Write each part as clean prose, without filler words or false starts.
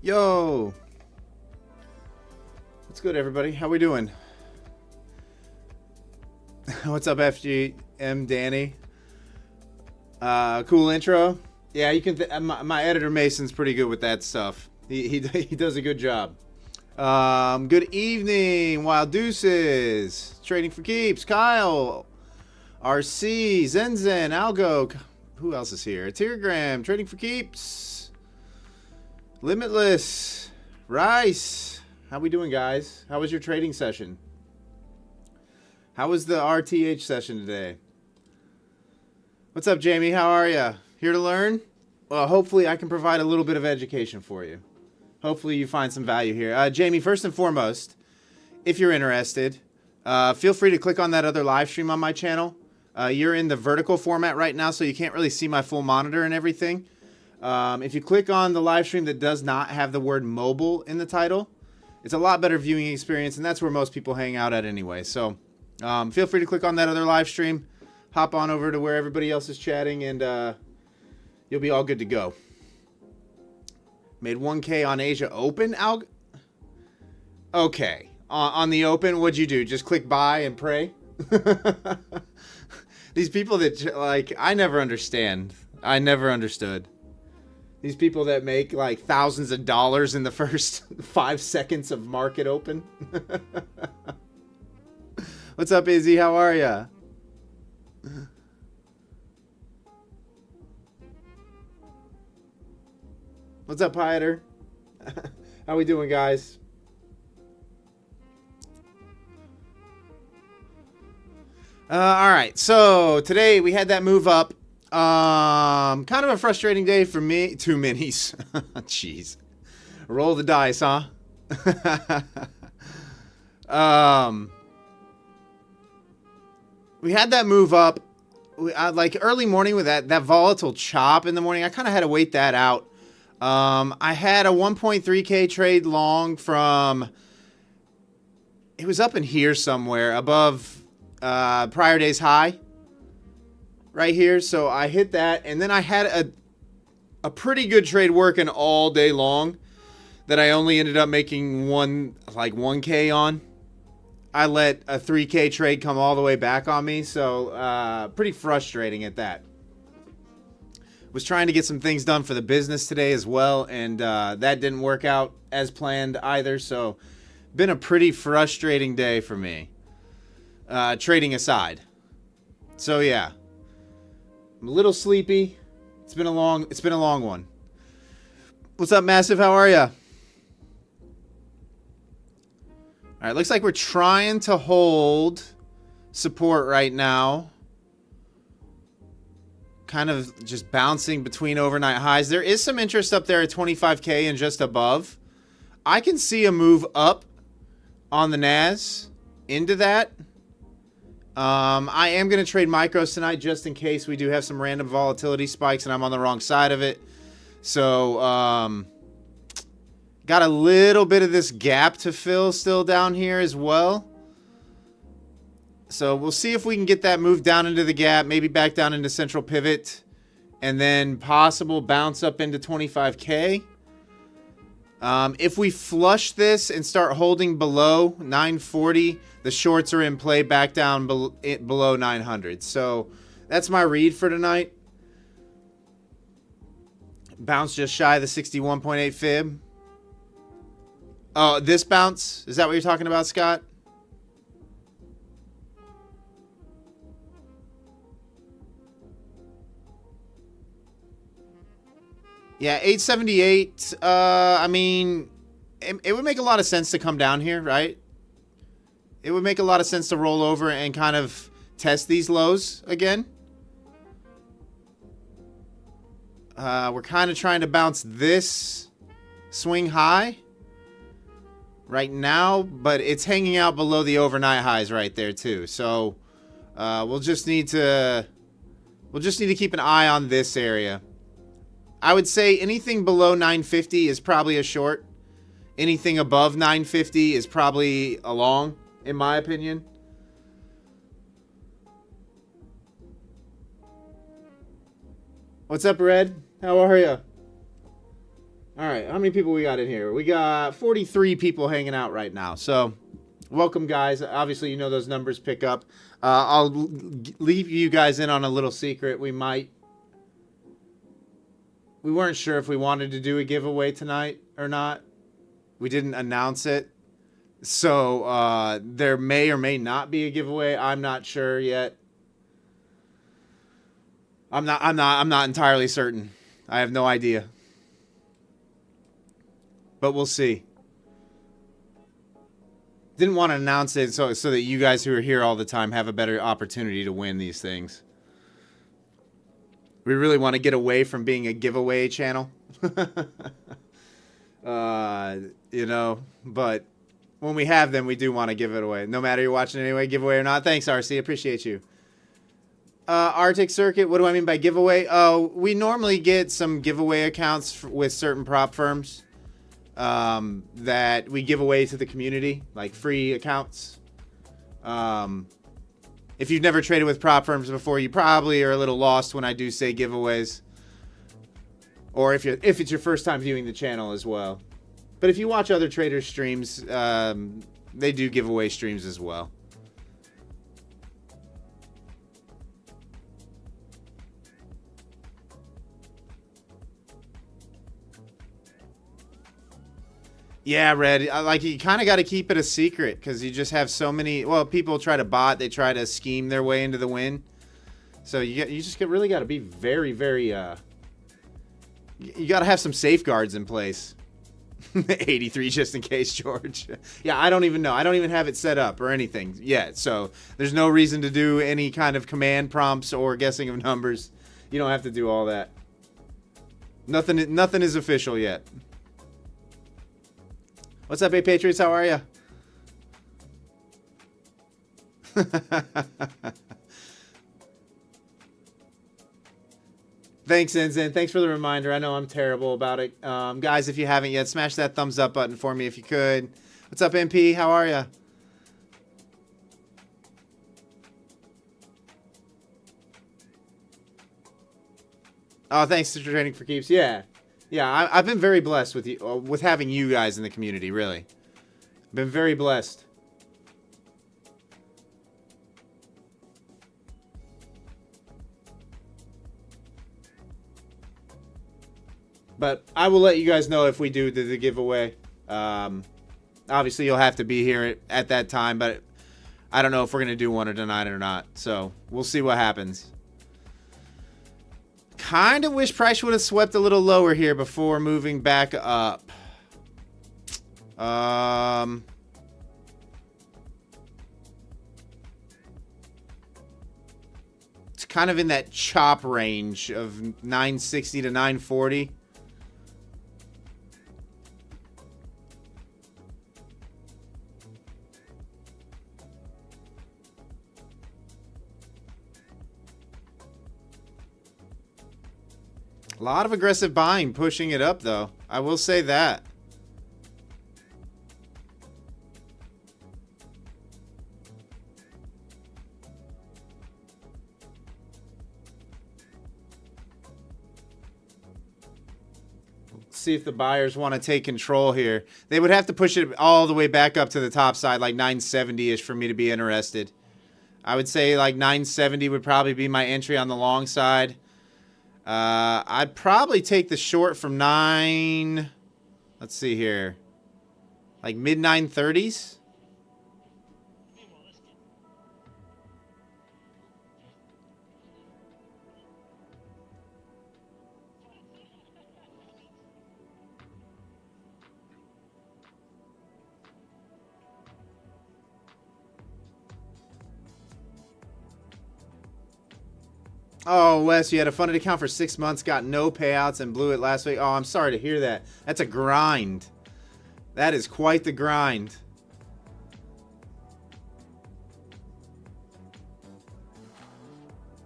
Yo! What's good, everybody? How we doing? What's up, FGM Danny? Cool intro. Yeah, you can. My editor Mason's pretty good with that stuff. He does a good job. Good evening, Wild Deuces, Trading for Keeps, Kyle, RC, Zenzen, Algo. Who else is here? Teargram, Trading for Keeps, Limitless, Rice. How we doing, guys? How was your trading session? How was the RTH session today? What's up, Jamie? How are you? Here to learn? Well, hopefully I can provide a little bit of education for you. Hopefully you find some value here. Jamie, first and foremost, if you're interested, feel free to click on that other live stream on my channel. You're in the vertical format right now, so you can't really see my full monitor and everything. If you click on the live stream that does not have the word mobile in the title, it's a lot better viewing experience, and that's where most people hang out at anyway. So feel free to click on that other live stream, hop on over to where everybody else is chatting, and you'll be all good to go. Made 1K on Asia Open. Okay. On the Open, what'd you do? Just click buy and pray? These people that, like, I never understand. I never understood. These people that make, like, thousands of dollars in the first 5 seconds of market open. What's up, Izzy? How are ya? What's up, Pieter? How we doing, guys? All right, so today we had that move up. Kind of a frustrating day for me. 2 minis. Jeez. Roll the dice, huh? We had that move up. Like early morning with that volatile chop in the morning. I kind of had to wait that out. I had a 1.3K trade long from, it was up in here somewhere above prior day's high right here. So I hit that, and then I had a pretty good trade working all day long that I only ended up making 1K on. I let a 3K trade come all the way back on me. So pretty frustrating at that. Was trying to get some things done for the business today as well, and that didn't work out as planned either, so been a pretty frustrating day for me, trading aside. So yeah, I'm a little sleepy. It's been a long one. What's up, Massive? How are ya? All right, looks like we're trying to hold support right now. Kind of just bouncing between overnight highs. There is some interest up there at 25K and just above. I can see a move up on the Nas into that. I am going to trade micros tonight just in case we do have some random volatility spikes and I'm on the wrong side of it. So, got a little bit of this gap to fill still down here as well. So we'll see if we can get that move down into the gap, maybe back down into central pivot, and then possible bounce up into 25K. If we flush this and start holding below 940, the shorts are in play back down below 900. So that's my read for tonight. Bounce just shy of the 61.8 fib. Oh, this bounce? Is that what you're talking about, Scott? Yeah, 878, I mean, it would make a lot of sense to come down here, right? It would make a lot of sense to roll over and kind of test these lows again. We're kind of trying to bounce this swing high right now, but it's hanging out below the overnight highs right there too. So we'll just need to keep an eye on this area. I would say anything below 950 is probably a short. Anything above 950 is probably a long, in my opinion. What's up, Red? How are you? All right, how many people we got in here? We got 43 people hanging out right now. So, welcome, guys. Obviously, you know those numbers pick up. I'll leave you guys in on a little secret. We weren't sure if we wanted to do a giveaway tonight or not. We didn't announce it. So, there may or may not be a giveaway. I'm not sure yet. I'm not entirely certain. I have no idea. But we'll see. Didn't want to announce it so that you guys who are here all the time have a better opportunity to win these things. We really want to get away from being a giveaway channel. You know, but when we have them, we do want to give it away. No matter you're watching anyway, giveaway or not. Thanks, RC. Appreciate you. Arctic Circuit, what do I mean by giveaway? Oh, we normally get some giveaway accounts with certain prop firms. That we give away to the community, like free accounts. If you've never traded with prop firms before, you probably are a little lost when I do say giveaways, or if it's your first time viewing the channel as well. But if you watch other traders' streams, they do giveaway streams as well. Yeah, Red. Like, you kind of got to keep it a secret because you just have so many. Well, people try to bot. They try to scheme their way into the win. So you just really got to be very, very. You got to have some safeguards in place. 83 just in case, George. Yeah, I don't even know. I don't even have it set up or anything yet. So there's no reason to do any kind of command prompts or guessing of numbers. You don't have to do all that. Nothing is official yet. What's up, hey Patriots? How are you? Thanks, Enzin. Thanks for the reminder. I know I'm terrible about it. Guys, if you haven't yet, smash that thumbs up button for me if you could. What's up, MP? How are you? Oh, thanks for Trading for Keeps. Yeah. Yeah, I've been very blessed with you, with having you guys in the community, really. Been very blessed. But I will let you guys know if we do the giveaway. Obviously, you'll have to be here at that time, but I don't know if we're going to do one tonight or not. So we'll see what happens. Kind of wish price would have swept a little lower here before moving back up. It's kind of in that chop range of 960 to 940. A lot of aggressive buying pushing it up, though. I will say that. Let's see if the buyers want to take control here. They would have to push it all the way back up to the top side, like 970-ish for me to be interested. I would say like 970 would probably be my entry on the long side. I'd probably take the short from 9. Let's see here. Like mid 930s. Oh, Wes, you had a funded account for 6 months, got no payouts, and blew it last week. Oh, I'm sorry to hear that. That's a grind. That is quite the grind.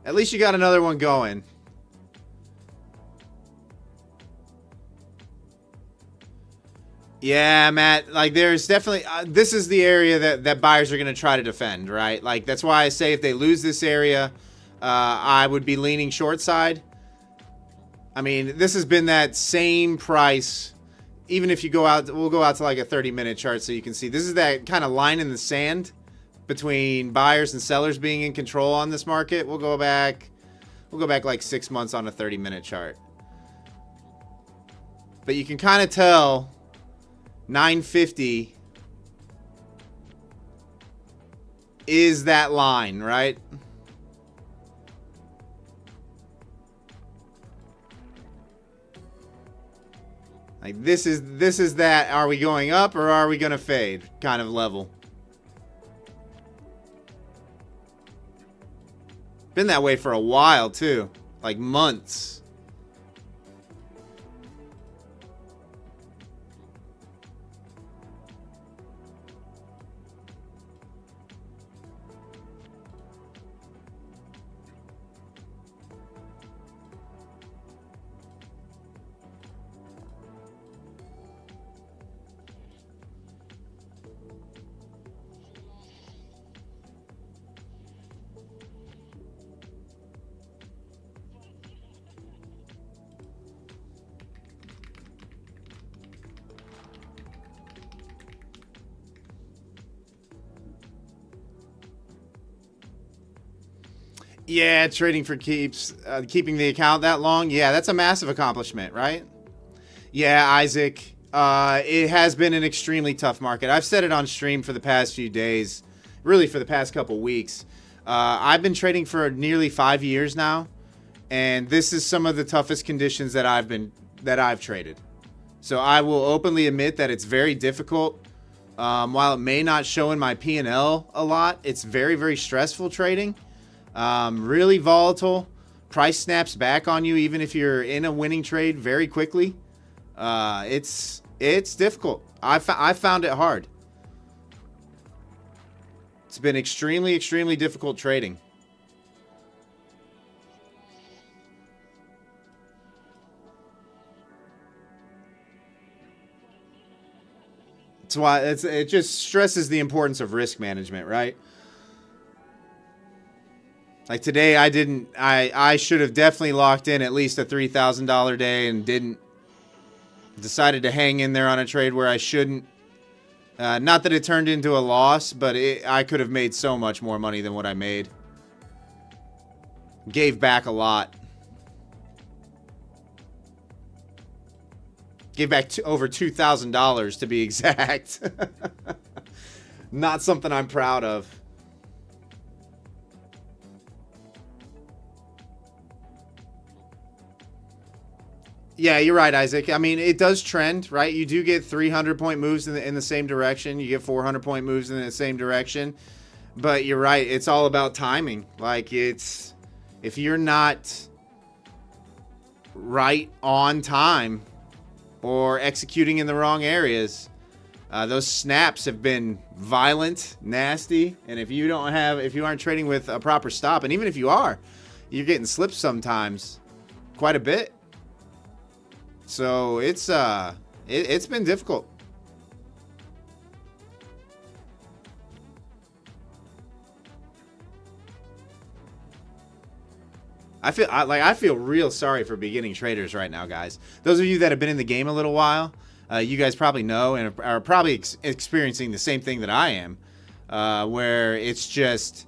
At least you got another one going. Yeah, Matt, like there's definitely, this is the area that buyers are going to try to defend, right? Like that's why I say if they lose this area, I would be leaning short side. I mean, this has been that same price even if you go out, we'll go out to like a 30-minute chart so you can see. This is that kind of line in the sand between buyers and sellers being in control on this market. We'll go back like 6 months on a 30-minute chart. But you can kind of tell 950 is that line, right? Like this is that, are we going up or are we going to fade kind of level. Been that way for a while too, like months. Yeah, trading for keeps, keeping the account that long. Yeah, that's a massive accomplishment, right? Yeah, Isaac, it has been an extremely tough market. I've said it on stream for the past few days, really for the past couple weeks. I've been trading for nearly 5 years now, and this is some of the toughest conditions that I've traded. So I will openly admit that it's very difficult. While it may not show in my P&L a lot, it's very, very stressful trading. Really volatile. Price snaps back on you even if you're in a winning trade very quickly. It's difficult. I found it hard. It's been extremely, extremely difficult trading. That's why it just stresses the importance of risk management, right? Like today, I should have definitely locked in at least a $3,000 day and didn't. Decided to hang in there on a trade where I shouldn't. Not that it turned into a loss, but I could have made so much more money than what I made. Gave back a lot. Gave back over $2,000 to be exact. Not something I'm proud of. Yeah, you're right, Isaac. I mean, it does trend, right? You do get 300-point moves in the same direction. You get 400-point moves in the same direction. But you're right. It's all about timing. Like, if you're not right on time or executing in the wrong areas, those snaps have been violent, nasty. And if you aren't trading with a proper stop, and even if you are, you're getting slipped sometimes quite a bit. So it's been difficult. I feel real sorry for beginning traders right now, guys. Those of you that have been in the game a little while, you guys probably know and are probably experiencing the same thing that I am, where it's just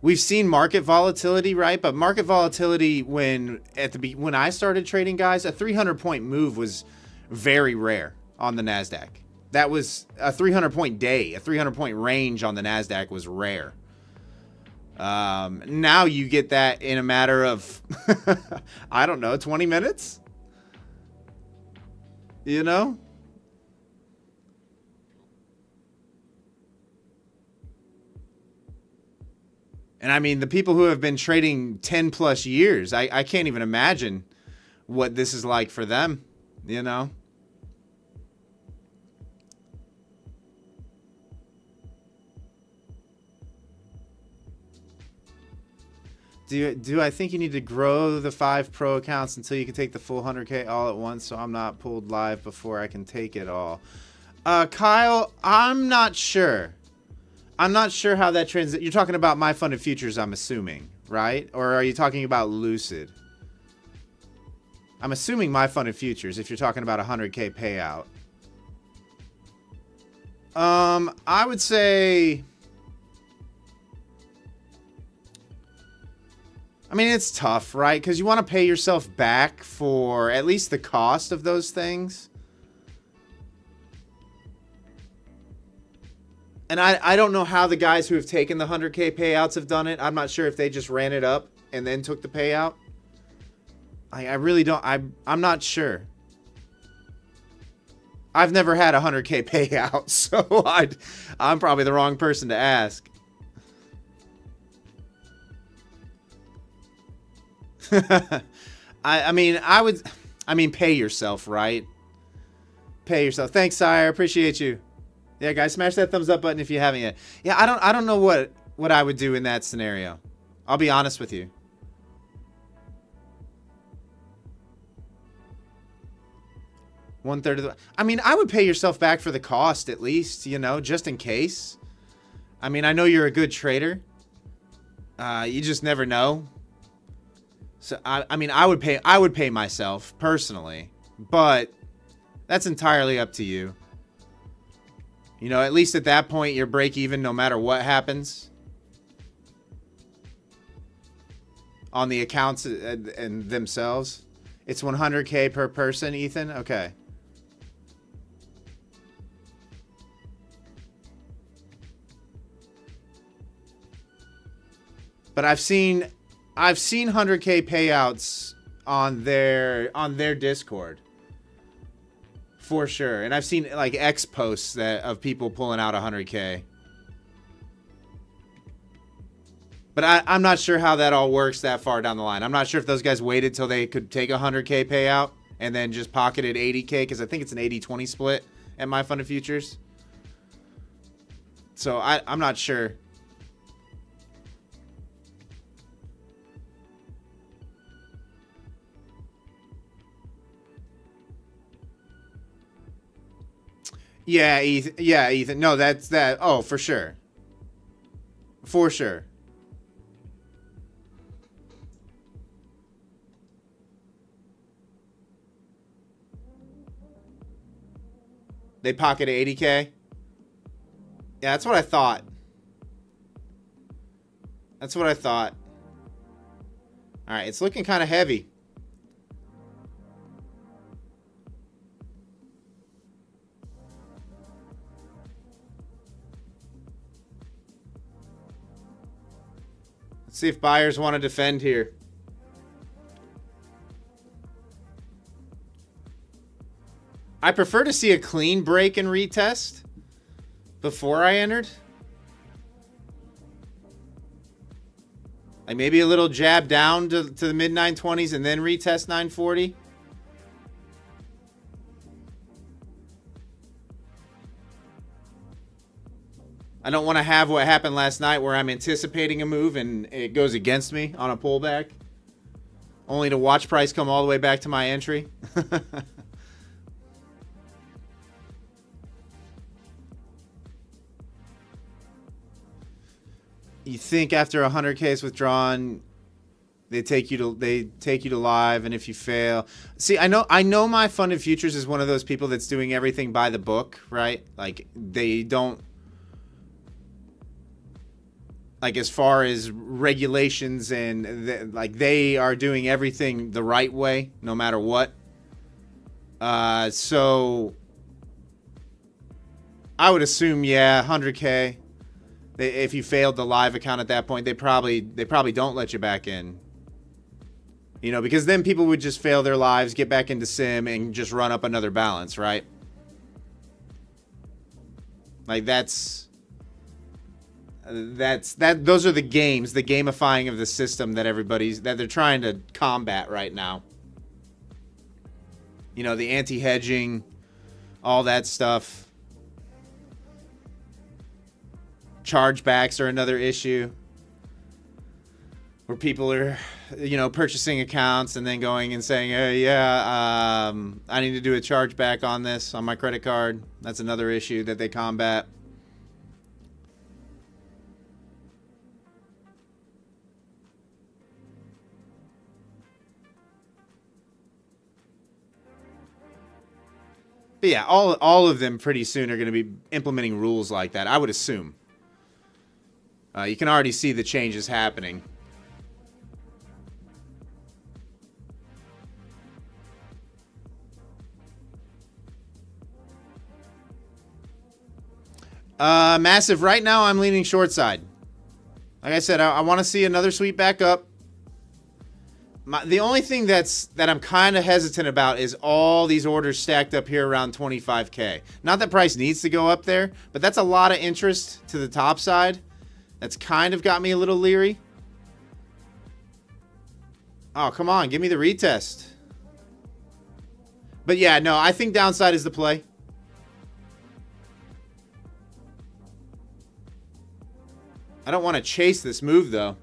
we've seen market volatility, right? But market volatility when I started trading, guys, a 300-point move was very rare on the Nasdaq. That was a 300-point day, a 300-point range on the Nasdaq was rare. Now you get that in a matter of, I don't know, 20 minutes? You know? And I mean, the people who have been trading 10 plus years, I can't even imagine what this is like for them, you know? Do I think you need to grow the 5 pro accounts until you can take the full 100K all at once so I'm not pulled live before I can take it all? Kyle, I'm not sure. I'm not sure how that transit. You're talking about my funded futures, I'm assuming, right? Or are you talking about Lucid? I'm assuming my funded futures if you're talking about a 100K payout. I would say, I mean, it's tough, right? Because you want to pay yourself back for at least the cost of those things. And I don't know how the guys who have taken the 100K payouts have done it. I'm not sure if they just ran it up and then took the payout. I really don't. I'm not sure. I've never had a 100K payout, so I'm probably the wrong person to ask. I mean, pay yourself, right? Pay yourself. Thanks, Sire. Appreciate you. Yeah, guys, smash that thumbs up button if you haven't yet. Yeah, I don't know what I would do in that scenario. I'll be honest with you. One-third of the... I mean, I would pay yourself back for the cost at least, you know, just in case. I mean, I know you're a good trader. You just never know. So I mean, I would pay myself personally, but that's entirely up to you. You know, at least at that point, you're break even no matter what happens on the accounts and themselves. It's 100K per person, Ethan. Okay. But I've seen 100K payouts on their Discord. For sure. And I've seen like X posts of people pulling out 100K. But I'm not sure how that all works that far down the line. I'm not sure if those guys waited till they could take a 100K payout and then just pocketed 80K, because I think it's an 80-20 split at My Funded Futures. So I'm not sure. Yeah, Ethan. Yeah, Ethan. No, that's that. Oh, for sure. For sure. They pocketed 80K. Yeah, that's what I thought. That's what I thought. All right, it's looking kind of heavy. Let's see if buyers want to defend here. I prefer to see a clean break and retest before I entered. Like maybe a little jab down to the mid 920s and then retest 940. I don't want to have what happened last night where I'm anticipating a move and it goes against me on a pullback, only to watch price come all the way back to my entry. You think after 100K is withdrawn, they take you to live, and if you fail, see, I know My Funded Futures is one of those people that's doing everything by the book, right? Like they don't, like as far as regulations and like they are doing everything the right way, no matter what. So I would assume, yeah, 100K. If you failed the live account at that point, they probably don't let you back in. You know, because then people would just fail their lives, get back into sim, and just run up another balance, right? Like those are the games, the gamifying of the system that they're trying to combat right now. You know, the anti-hedging, all that stuff. Chargebacks are another issue where people are, you know, purchasing accounts and then going and saying, hey, yeah, I need to do a chargeback on this, on my credit card. That's another issue that they combat. But yeah, all of them pretty soon are going to be implementing rules like that, I would assume. You can already see the changes happening. Massive. Right now, I'm leaning short side. Like I said, I want to see another sweep back up. The only thing that I'm kind of hesitant about is all these orders stacked up here around 25K. Not that price needs to go up there, but that's a lot of interest to the top side. That's kind of got me a little leery. Oh, come on. Give me the retest. But yeah, no, I think downside is the play. I don't want to chase this move, though.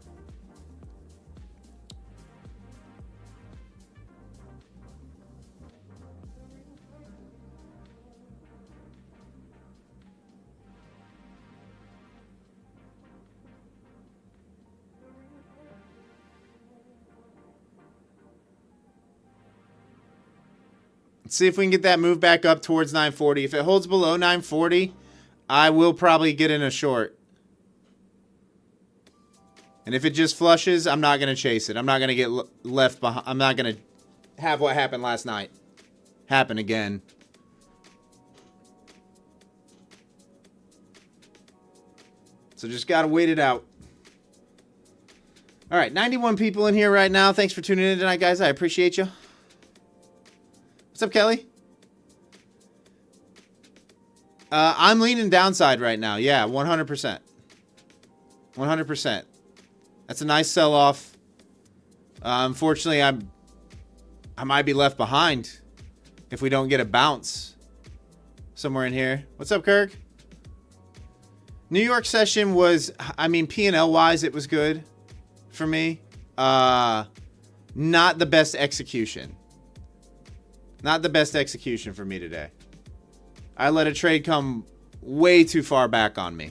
Let's see if we can get that move back up towards 940. If it holds below 940, I will probably get in a short. And if it just flushes, I'm not going to chase it. I'm not going to get left behind. I'm not going to have what happened last night happen again. So just got to wait it out. All right, 91 people in here right now. Thanks for tuning in tonight, guys. I appreciate you. What's up, Kelly? I'm leaning downside right now. Yeah, 100%. 100%. That's a nice sell-off. Unfortunately, I might be left behind if we don't get a bounce somewhere in here. What's up, Kirk? New York session was, I mean, P&L-wise, it was good for me. Not the best execution. Not the best execution for me today. I let a trade come way too far back on me.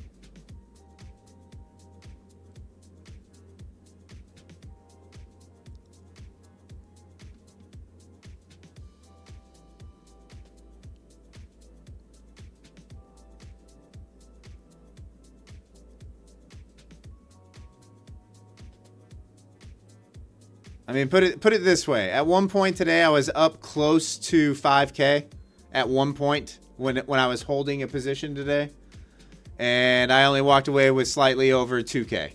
I mean, put it this way. At one point today, I was up close to 5K. At one point when I was holding a position today, and I only walked away with slightly over 2K.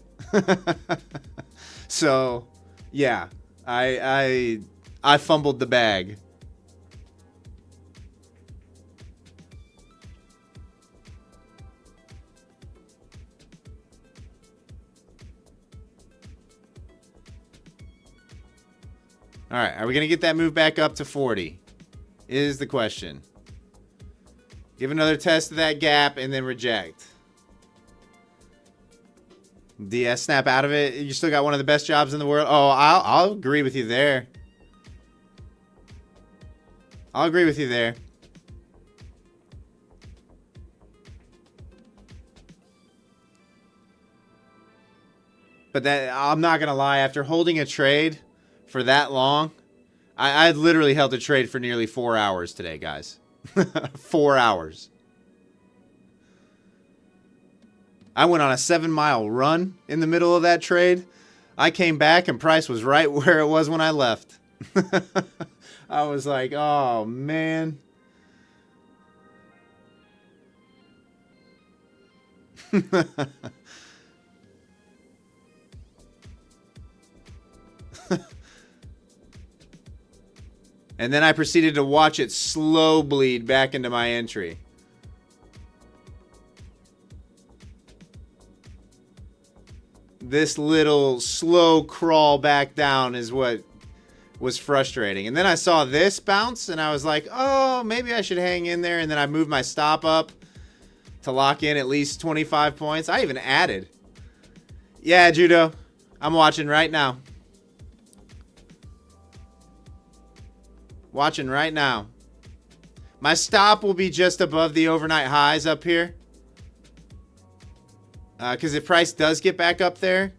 So, yeah, I fumbled the bag. All right, are we going to get that move back up to 40? Is the question. Give another test of that gap and then reject. DS snap out of it. You still got one of the best jobs in the world. Oh, I'll agree with you there. I'll agree with you there. But that, I'm not going to lie, after holding a trade for that long, I literally held a trade for nearly 4 hours today, guys. 4 hours. I went on a 7-mile run in the middle of that trade. I came back and price was right where it was when I left. I was like, oh, man. And then I proceeded to watch it slow bleed back into my entry. This little slow crawl back down is what was frustrating. And then I saw this bounce and I was like, oh, maybe I should hang in there. And then I moved my stop up to lock in at least 25 points. I even added. Yeah, Judo. I'm watching right now. Watching right now. My stop will be just above the overnight highs up here. Because if price does get back up there,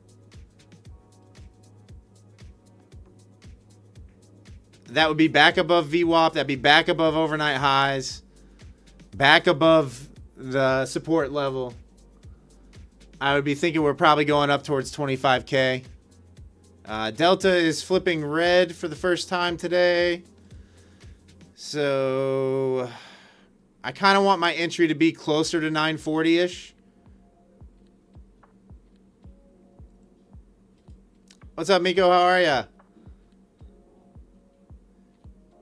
that would be back above VWAP. That'd be back above overnight highs. back above the support level. I would be thinking we're probably going up towards 25K. Delta is flipping red for the first time today. So I kind of want my entry to be closer to 940-ish. What's up, Miko? How are ya?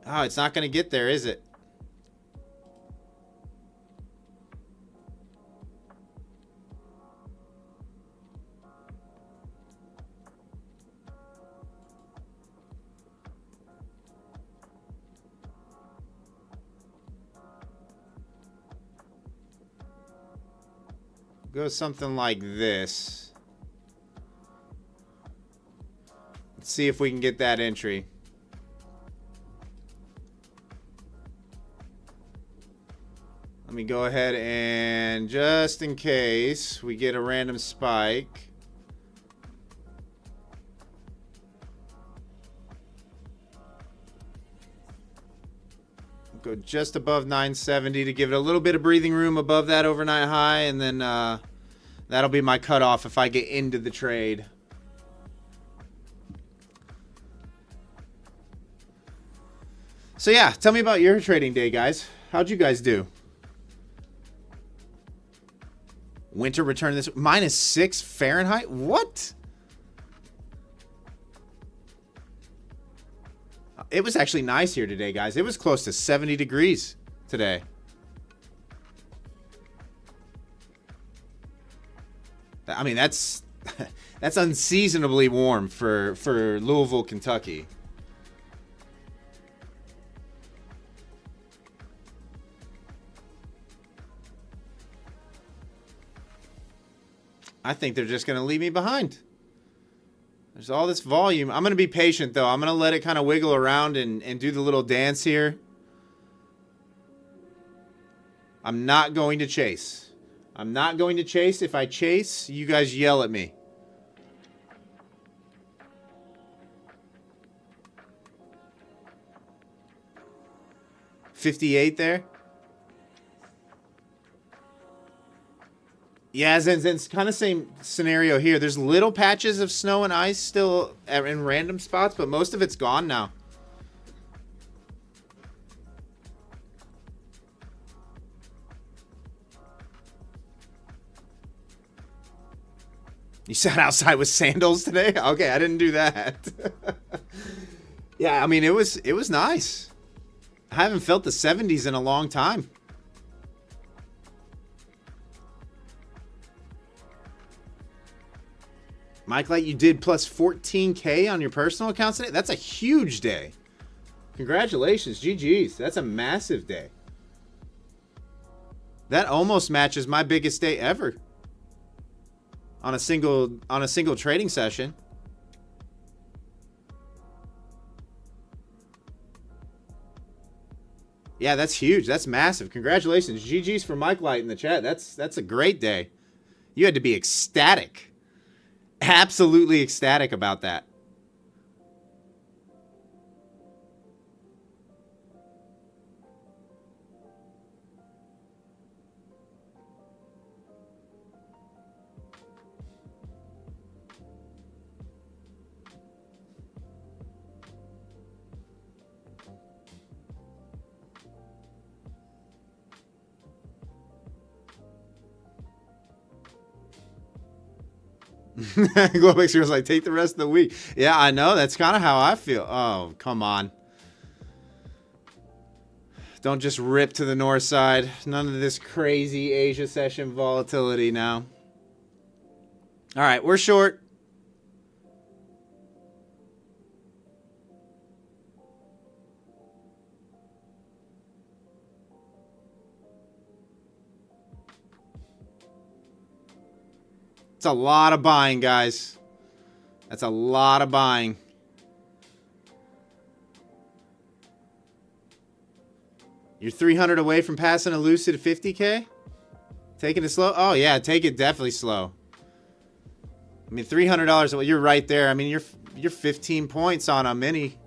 Oh, it's not going to get there, is it? Go something like this. Let's see if we can get that entry. Let me go ahead and, just in case we get a random spike, go just above 970 to give it a little bit of breathing room above that overnight high, and then that'll be my cutoff if I get into the trade. So yeah, tell me about your trading day, guys. How'd you guys do? Winter return this -6 Fahrenheit? What? It was actually nice here today, guys. It was close to 70 degrees today. I mean, that's that's unseasonably warm for Louisville, Kentucky. I think they're just going to leave me behind. There's all this volume. I'm going to be patient, though. I'm going to let it kind of wiggle around and do the little dance here. I'm not going to chase. I'm not going to chase. If I chase, you guys yell at me. $58 there. Yeah, it's kind of same scenario here. There's little patches of snow and ice still in random spots, but most of it's gone now. You sat outside with sandals today? Okay, I didn't do that. Yeah, I mean, it was nice. I haven't felt the 70s in a long time. Mike Light, you did plus 14K on your personal accounts today? That's a huge day. Congratulations, GG's. That's a massive day. That almost matches my biggest day ever on a single trading session. Yeah, that's huge. That's massive. Congratulations. GG's for Mike Light in the chat. That's a great day. You had to be ecstatic. Absolutely ecstatic about that. Globex was like, take the rest of the week. Yeah, I know. That's kind of how I feel. Oh, come on. Don't just rip to the north side. None of this crazy Asia session volatility now. All right, we're short. That's a lot of buying, guys. That's a lot of buying. You're 300 away from passing a lucid 50K? Taking it slow? Oh, yeah, take it definitely slow. I mean, $300, well, you're right there. I mean, you're 15 points on a mini.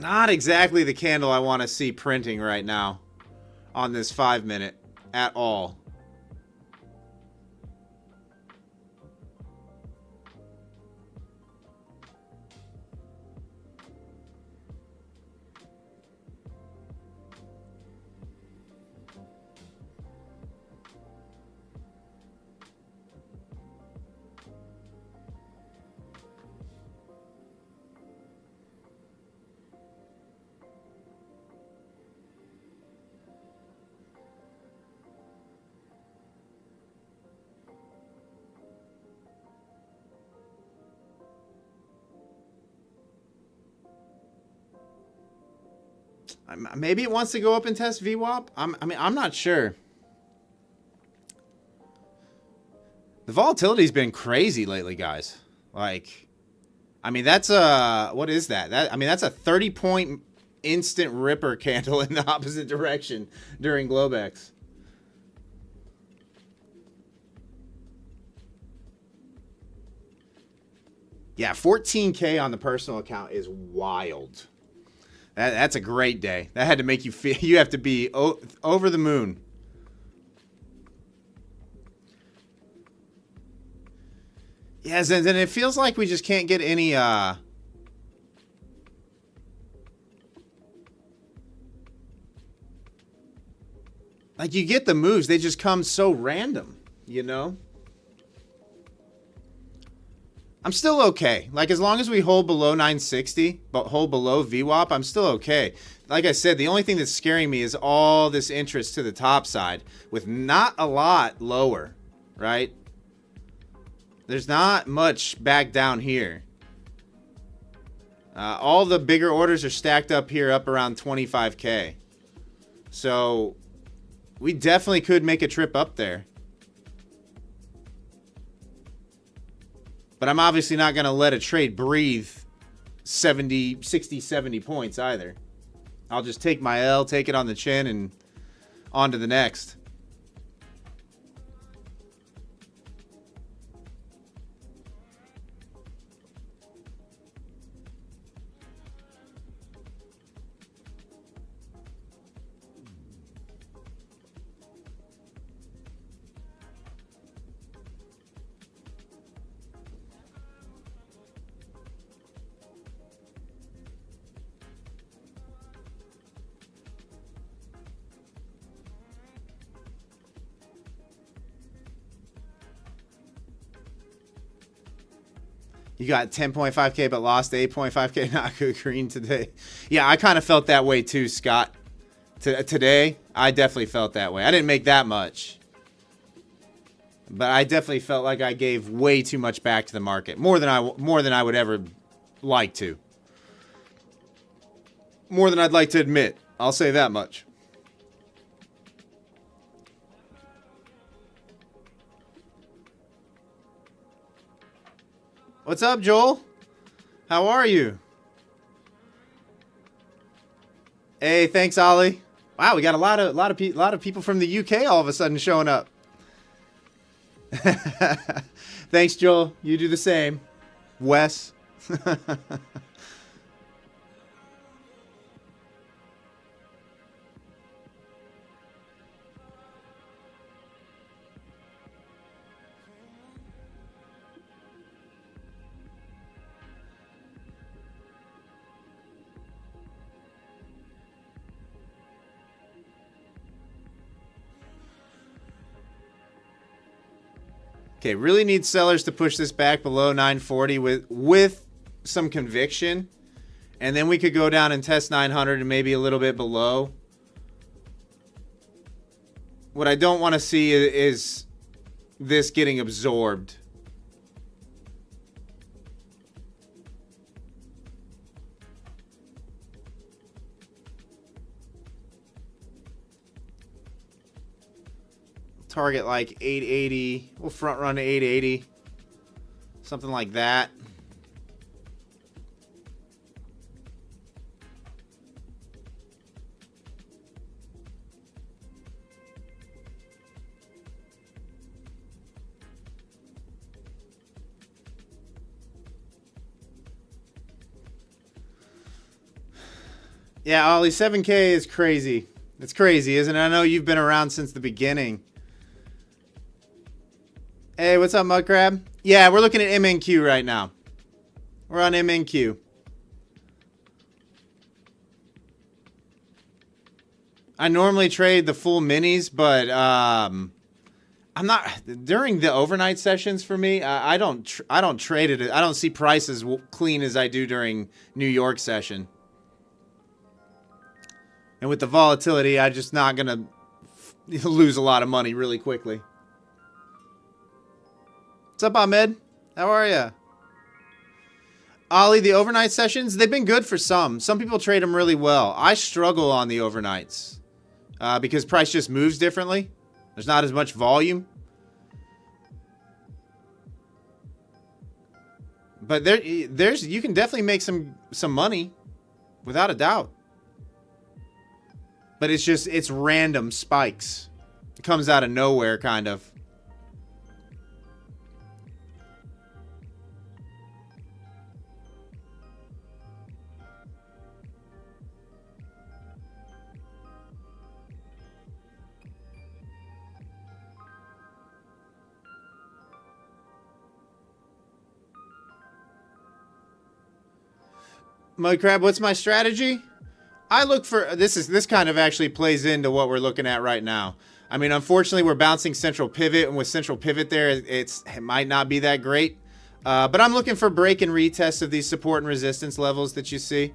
Not exactly the candle I want to see printing right now on this 5-minute at all. Maybe it wants to go up and test VWAP. I'm not sure. The volatility's been crazy lately, guys. Like, I mean, that's a, what is that? That's a 30-point instant ripper candle in the opposite direction during Globex. Yeah, 14K on the personal account is wild. That's a great day. That had to make you feel, you have to be over the moon. Yes, and then it feels like we just can't get any, like, you get the moves, they just come so random, you know? I'm still okay. Like, as long as we hold below 960, but hold below VWAP, I'm still okay. Like I said, the only thing that's scaring me is all this interest to the top side with not a lot lower, right? There's not much back down here. All the bigger orders are stacked up here, up around 25K. So we definitely could make a trip up there. But I'm obviously not going to let a trade breathe 60, 70 points either. I'll just take my L, take it on the chin, and on to the next. You got 10.5K but lost 8.5K. Not good green today. Yeah, I kind of felt that way too, Scott. Today, I definitely felt that way. I didn't make that much. But I definitely felt like I gave way too much back to the market. More than I would ever like to. More than I'd like to admit. I'll say that much. What's up, Joel? How are you? Hey, thanks, Ollie. Wow, we got a lot of people from the UK all of a sudden showing up. Thanks, Joel. You do the same. Wes. Okay, really need sellers to push this back below 940 with some conviction. And then we could go down and test 900 and maybe a little bit below. What I don't want to see is this getting absorbed. Target like 880. We'll front run to 880. Something like that. Yeah, Ollie, 7K is crazy. It's crazy, isn't it? I know you've been around since the beginning. Hey, what's up, Mudcrab? Yeah, we're looking at MNQ right now. We're on MNQ. I normally trade the full minis, but I'm not during the overnight sessions for me. I don't trade it. I don't see prices clean as I do during New York session. And with the volatility, I'm just not gonna lose a lot of money really quickly. What's up, Ahmed? How are you? Ollie, the overnight sessions, they've been good for some. Some people trade them really well. I struggle on the overnights because price just moves differently. There's not as much volume. But there's you can definitely make some money without a doubt. But it's random spikes. It comes out of nowhere, kind of. Mudcrab, what's my strategy? I look for this kind of actually plays into what we're looking at right now. I mean, unfortunately, we're bouncing central pivot, and with central pivot there, it might not be that great. But I'm looking for break and retest of these support and resistance levels that you see.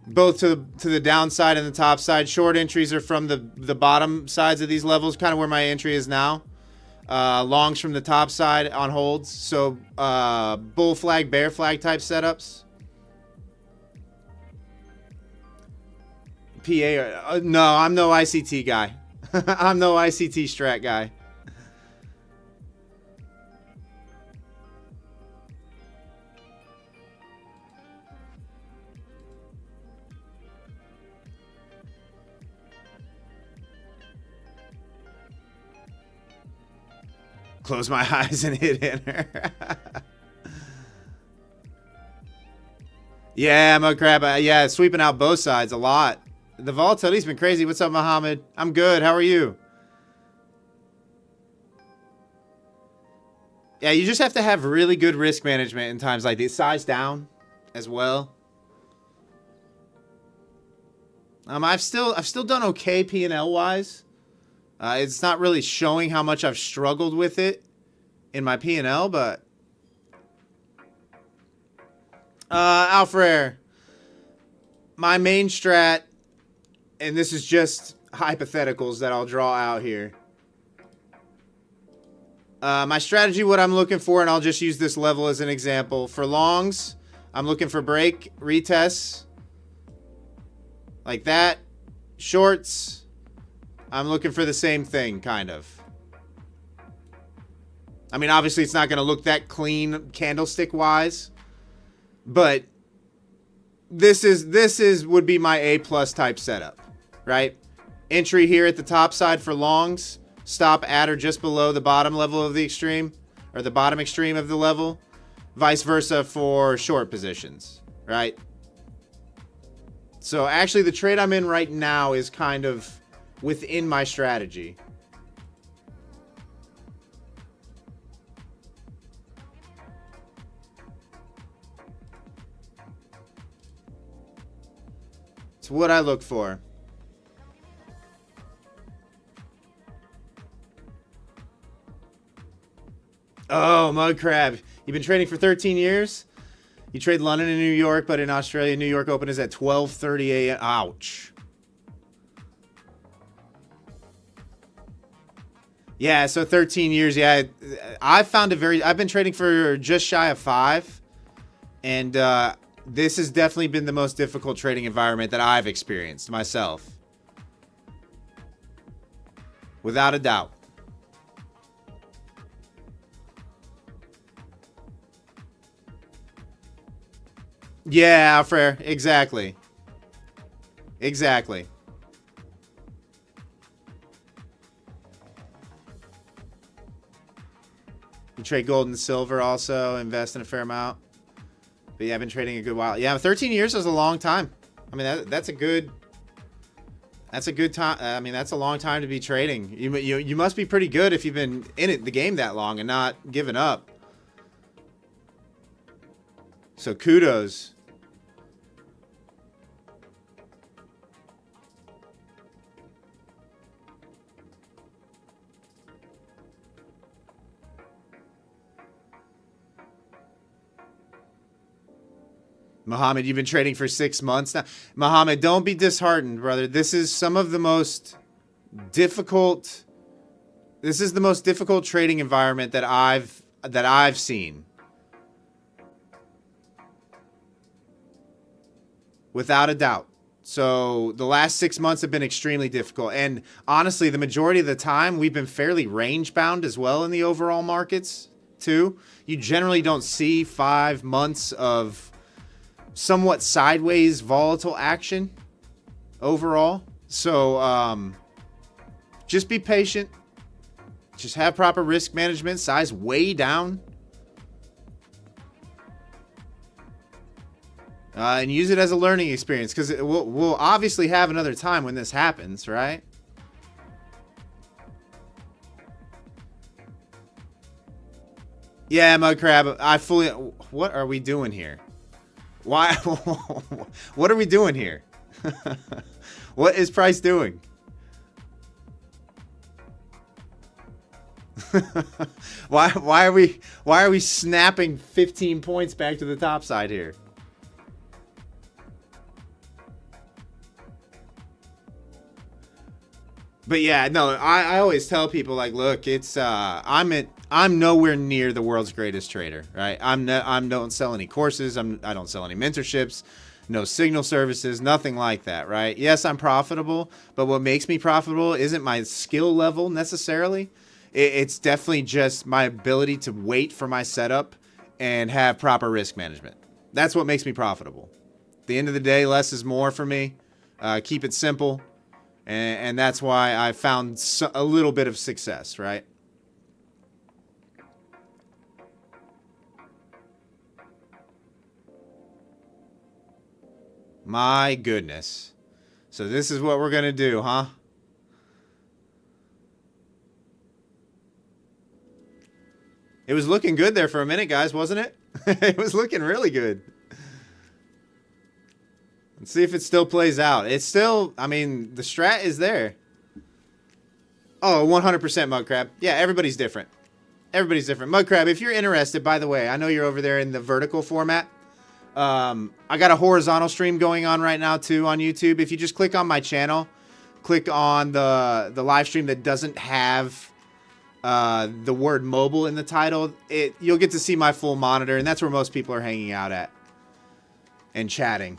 Both to the downside and the top side. Short entries are from the bottom sides of these levels, kind of where my entry is now. Longs from the top side on holds. So bull flag, bear flag type setups. PA, no, I'm no ICT guy. I'm no ICT strat guy. Close my eyes and hit enter. Yeah, Mudcrab. Yeah, sweeping out both sides a lot. The volatility's been crazy. What's up, Mohammed? I'm good. How are you? Yeah, you just have to have really good risk management in times like these. Size down as well. I've still done okay P&L wise. It's not really showing how much I've struggled with it in my P&L, but Alfred, my main strat, and this is just hypotheticals that I'll draw out here. My strategy, what I'm looking for, and I'll just use this level as an example. For longs, I'm looking for break, retests, like that. Shorts, I'm looking for the same thing, kind of. I mean, obviously, it's not going to look that clean candlestick-wise, but this would be my A+ type setup, right? Entry here at the top side for longs. Stop at or just below the bottom level of the extreme, or the bottom extreme of the level. Vice versa for short positions, right? So actually the trade I'm in right now is kind of within my strategy. It's what I look for. Oh, Mudcrab. You've been trading for 13 years? You trade London and New York, but in Australia, New York Open is at 12:30 a.m. Ouch. Yeah, so 13 years. Yeah, I've been trading for just shy of 5. And this has definitely been the most difficult trading environment that I've experienced myself. Without a doubt. Yeah, Alfred, exactly. Exactly. You trade gold and silver also, invest in a fair amount. But yeah, I've been trading a good while. Yeah, 13 years is a long time. I mean, that's a good time. I mean, that's a long time to be trading. You must be pretty good if you've been in the game that long and not giving up. So kudos. Muhammad, you've been trading for 6 months now. Muhammad, don't be disheartened, brother. This is some of the most difficult. This is the most difficult trading environment that I've seen. Without a doubt. So the last 6 months have been extremely difficult. And honestly, the majority of the time, we've been fairly range bound as well in the overall markets too. You generally don't see 5 months of somewhat sideways volatile action overall. So just be patient. Just have proper risk management. Size way down. And use it as a learning experience, because we'll obviously have another time when this happens, right? Yeah, Mud Crab, I fully... What are we doing here? Why? What are we doing here? What is Price doing? Why are we snapping 15 points back to the top side here? But yeah, no, I always tell people, like, look, it's I'm nowhere near the world's greatest trader, right? I don't sell any courses, I don't sell any mentorships, no signal services, nothing like that, right? Yes, I'm profitable, but what makes me profitable isn't my skill level necessarily. It's definitely just my ability to wait for my setup and have proper risk management. That's what makes me profitable. At the end of the day, less is more for me. Keep it simple. And that's why I found a little bit of success, right? My goodness. So this is what we're going to do, huh? It was looking good there for a minute, guys, wasn't it? It was looking really good. Let's see if it still plays out. It's still, I mean, the strat is there. Oh, 100% Mudcrab. Yeah, everybody's different. Everybody's different. Mudcrab, if you're interested, by the way, I know you're over there in the vertical format. I got a horizontal stream going on right now, too, on YouTube. If you just click on my channel, click on the live stream that doesn't have the word mobile in the title, you'll get to see my full monitor, and that's where most people are hanging out at and chatting.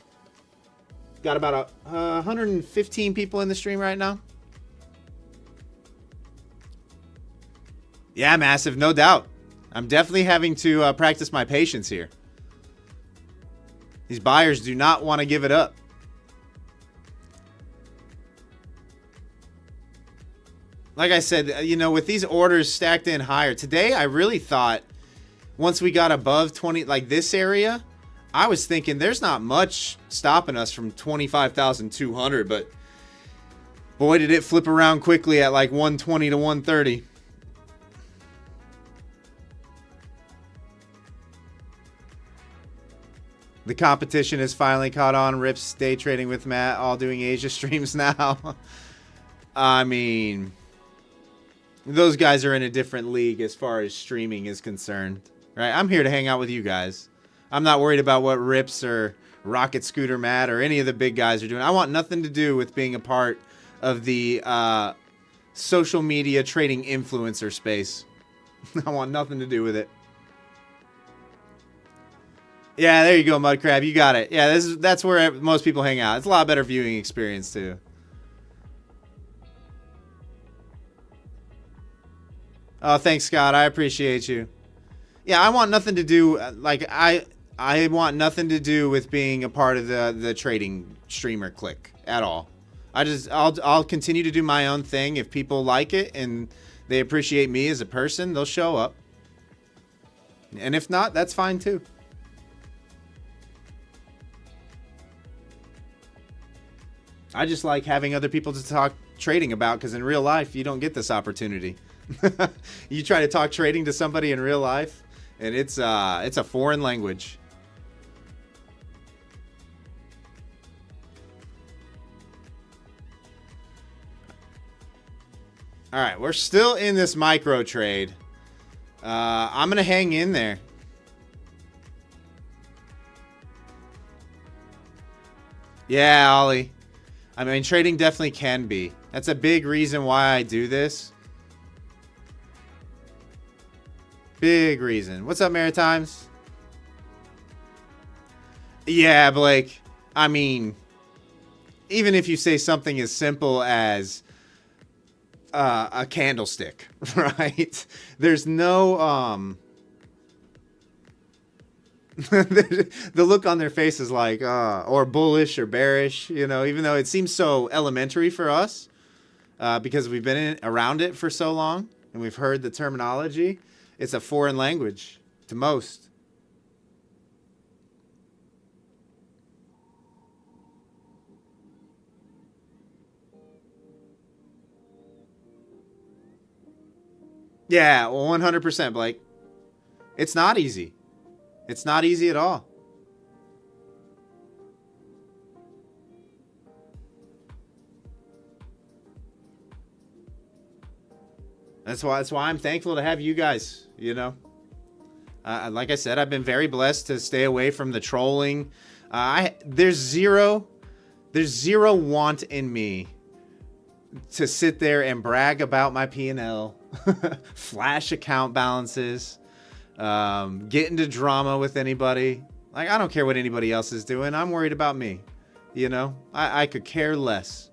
Got about 115 people in the stream right now. Yeah, massive, no doubt. I'm definitely having to practice my patience here. These buyers do not want to give it up. Like I said, you know, with these orders stacked in higher, today I really thought once we got above 20, like this area, I was thinking there's not much stopping us from 25,200, but boy, did it flip around quickly at like 120 to 130. The competition has finally caught on. Rips day trading with Matt, all doing Asia streams now. I mean, those guys are in a different league as far as streaming is concerned, right? I'm here to hang out with you guys. I'm not worried about what Rips or Rocket Scooter Matt or any of the big guys are doing. I want nothing to do with being a part of the social media trading influencer space. I want nothing to do with it. Yeah, there you go, Mudcrab. You got it. Yeah, that's where most people hang out. It's a lot better viewing experience, too. Oh, thanks, Scott. I appreciate you. Yeah, I want nothing to do, like, I want nothing to do with being a part of the trading streamer clique at all. I'll continue to do my own thing. If people like it and they appreciate me as a person, they'll show up. And if not, that's fine too. I just like having other people to talk trading about, because in real life, you don't get this opportunity. You try to talk trading to somebody in real life, and it's a foreign language. All right, we're still in this micro trade. I'm going to hang in there. Yeah, Ollie. I mean, trading definitely can be. That's a big reason why I do this. Big reason. What's up, Maritimes? Yeah, Blake. I mean, even if you say something as simple as a candlestick, right? There's no the look on their face is like or bullish or bearish, you know, even though it seems so elementary for us because we've been around it for so long and we've heard the terminology. It's a foreign language to most. Yeah, 100%, Blake. It's not easy. It's not easy at all. That's why I'm thankful to have you guys, you know. Like I said, I've been very blessed to stay away from the trolling. There's zero want in me to sit there and brag about my P&L, flash account balances, get into drama with anybody. Like, I don't care what anybody else is doing. I'm worried about me. You know, I could care less.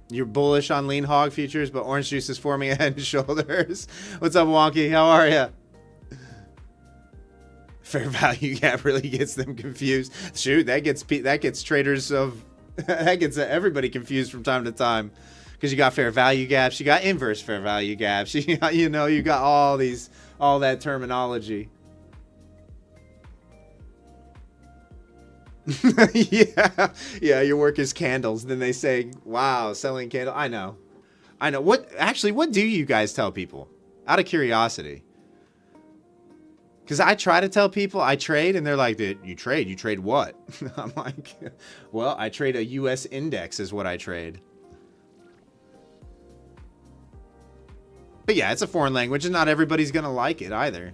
You're bullish on lean hog futures, but orange juice is forming a head and shoulders. What's up, Wonky? How are ya? Fair value gap really gets them confused. Shoot, that gets traders of that gets everybody confused from time to time, because you got fair value gaps, you got inverse fair value gaps, you got all that terminology. yeah, your work is candles. Then they say, "Wow, selling candle." I know. What do you guys tell people? Out of curiosity. Because I try to tell people I trade, and they're like, "You trade? You trade what?" I'm like, "Well, I trade a U.S. index is what I trade." But yeah, it's a foreign language, and not everybody's gonna like it either.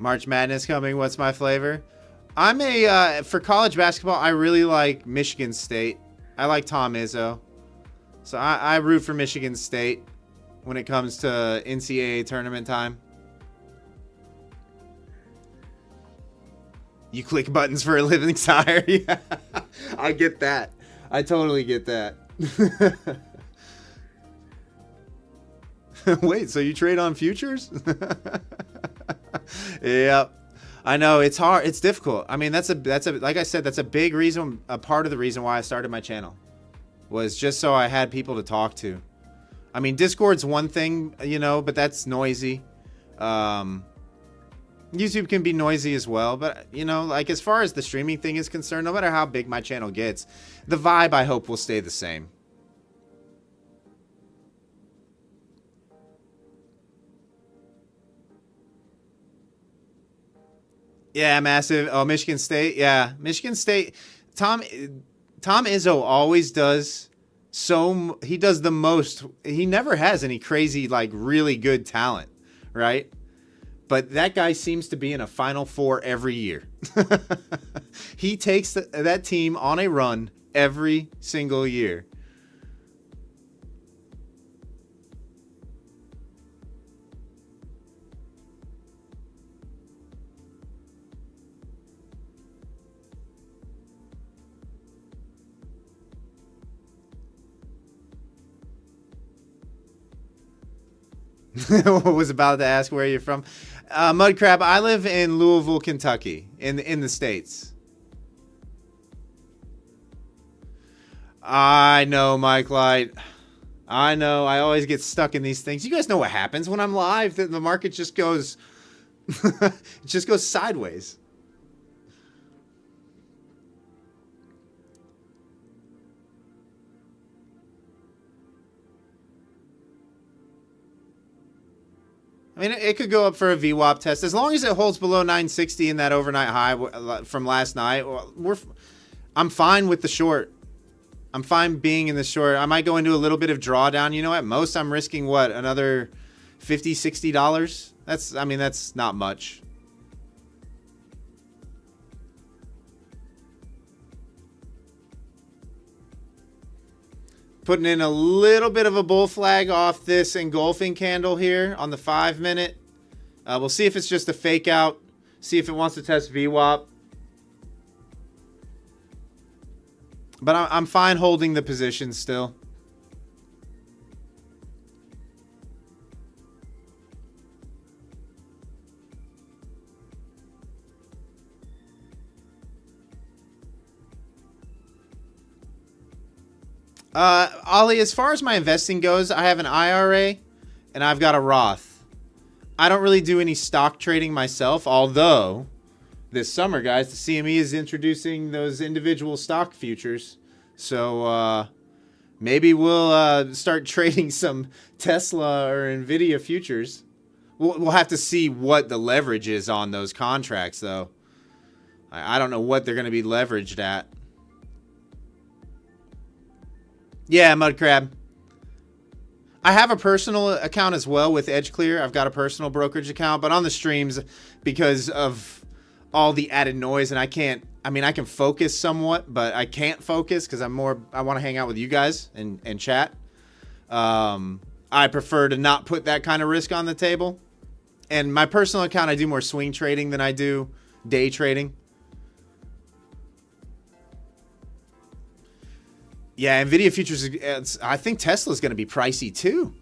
March Madness coming. What's my flavor? I'm for college basketball, I really like Michigan State. I like Tom Izzo. So I root for Michigan State when it comes to NCAA tournament time. You click buttons for a living, sire. Yeah, I get that. I totally get that. Wait, so you trade on futures? Yep. I know it's hard. It's difficult. I mean, that's a like I said, that's a big reason, a part of the reason why I started my channel was just so I had people to talk to. I mean, Discord's one thing, you know, but that's noisy. YouTube can be noisy as well, but you know, like as far as the streaming thing is concerned, no matter how big my channel gets, the vibe I hope will stay the same. Yeah, massive. Oh, Michigan State. Yeah, Michigan State. Tom Izzo always does he does the most. He never has any crazy, like, really good talent, right? But that guy seems to be in a Final Four every year. He takes that team on a run every single year. Was about to ask where you're from. Mudcrab, I live in Louisville, Kentucky, in the States. I know, Mike Light. I know. I always get stuck in these things. You guys know what happens when I'm live. The market just goes... it just goes sideways. I mean, it could go up for a VWAP test. As long as it holds below 960 in that overnight high from last night, I'm fine with the short. I'm fine being in the short. I might go into a little bit of drawdown. You know, at most, I'm risking, what, another $50, $60? That's not much. Putting in a little bit of a bull flag off this engulfing candle here on the 5-minute. We'll see if it's just a fake out. See if it wants to test VWAP. But I'm fine holding the position still. Ollie, as far as my investing goes, I have an IRA and I've got a Roth. I don't really do any stock trading myself, although this summer, guys, the CME is introducing those individual stock futures. So maybe we'll start trading some Tesla or Nvidia futures. We'll have to see what the leverage is on those contracts, though. I don't know what they're going to be leveraged at. Yeah, Mudcrab. I have a personal account as well with EdgeClear. I've got a personal brokerage account, but on the streams, because of all the added noise, and I can focus somewhat, but I can't focus because I want to hang out with you guys and chat. I prefer to not put that kind of risk on the table. And my personal account, I do more swing trading than I do day trading. Yeah, Nvidia futures, I think Tesla's going to be pricey too.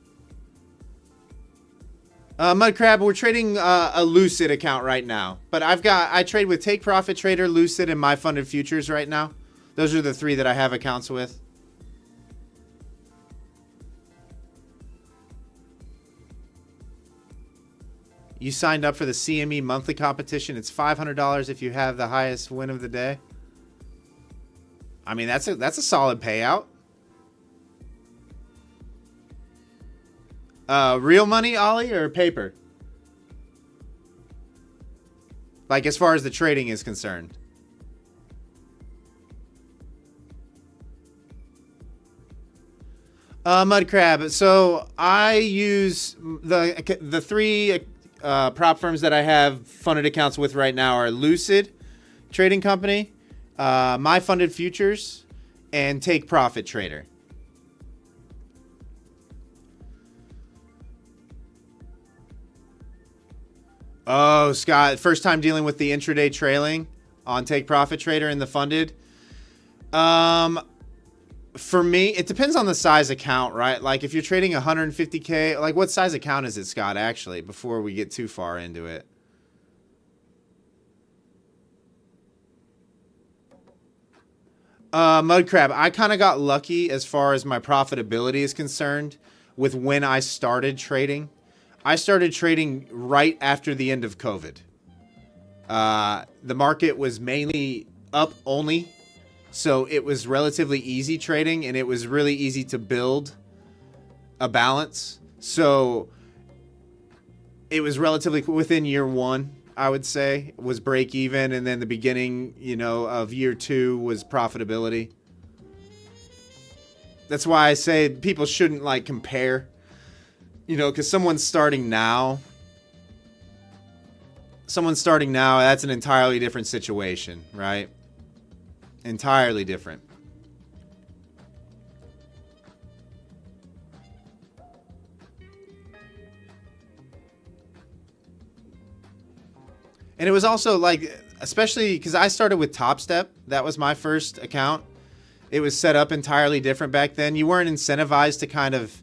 Mudcrab, we're trading a Lucid account right now. But I trade with Take Profit Trader, Lucid, and My Funded Futures right now. Those are the three that I have accounts with. You signed up for the CME monthly competition. It's $500 if you have the highest win of the day. I mean, that's a solid payout. Real money, Ollie, or paper? Like, as far as the trading is concerned. Mudcrab. So I use the three prop firms that I have funded accounts with right now are Lucid Trading Company, My Funded Futures, and Take Profit Trader. Oh, Scott, first time dealing with the intraday trailing on Take Profit Trader in the funded. For me, it depends on the size account, right? Like if you're trading 150K, like what size account is it, Scott, actually, before we get too far into it? Mudcrab, I kind of got lucky as far as my profitability is concerned with when I started trading. I started trading right after the end of COVID. The market was mainly up only, so it was relatively easy trading, and it was really easy to build a balance. So it was relatively within year one, I would say, was break even, and then the beginning, of year two was profitability. That's why I say people shouldn't compare, because someone's starting now, that's an entirely different situation, right? Entirely different. And it was also especially because I started with Top Step. That was my first account. It was set up entirely different back then. You weren't incentivized to kind of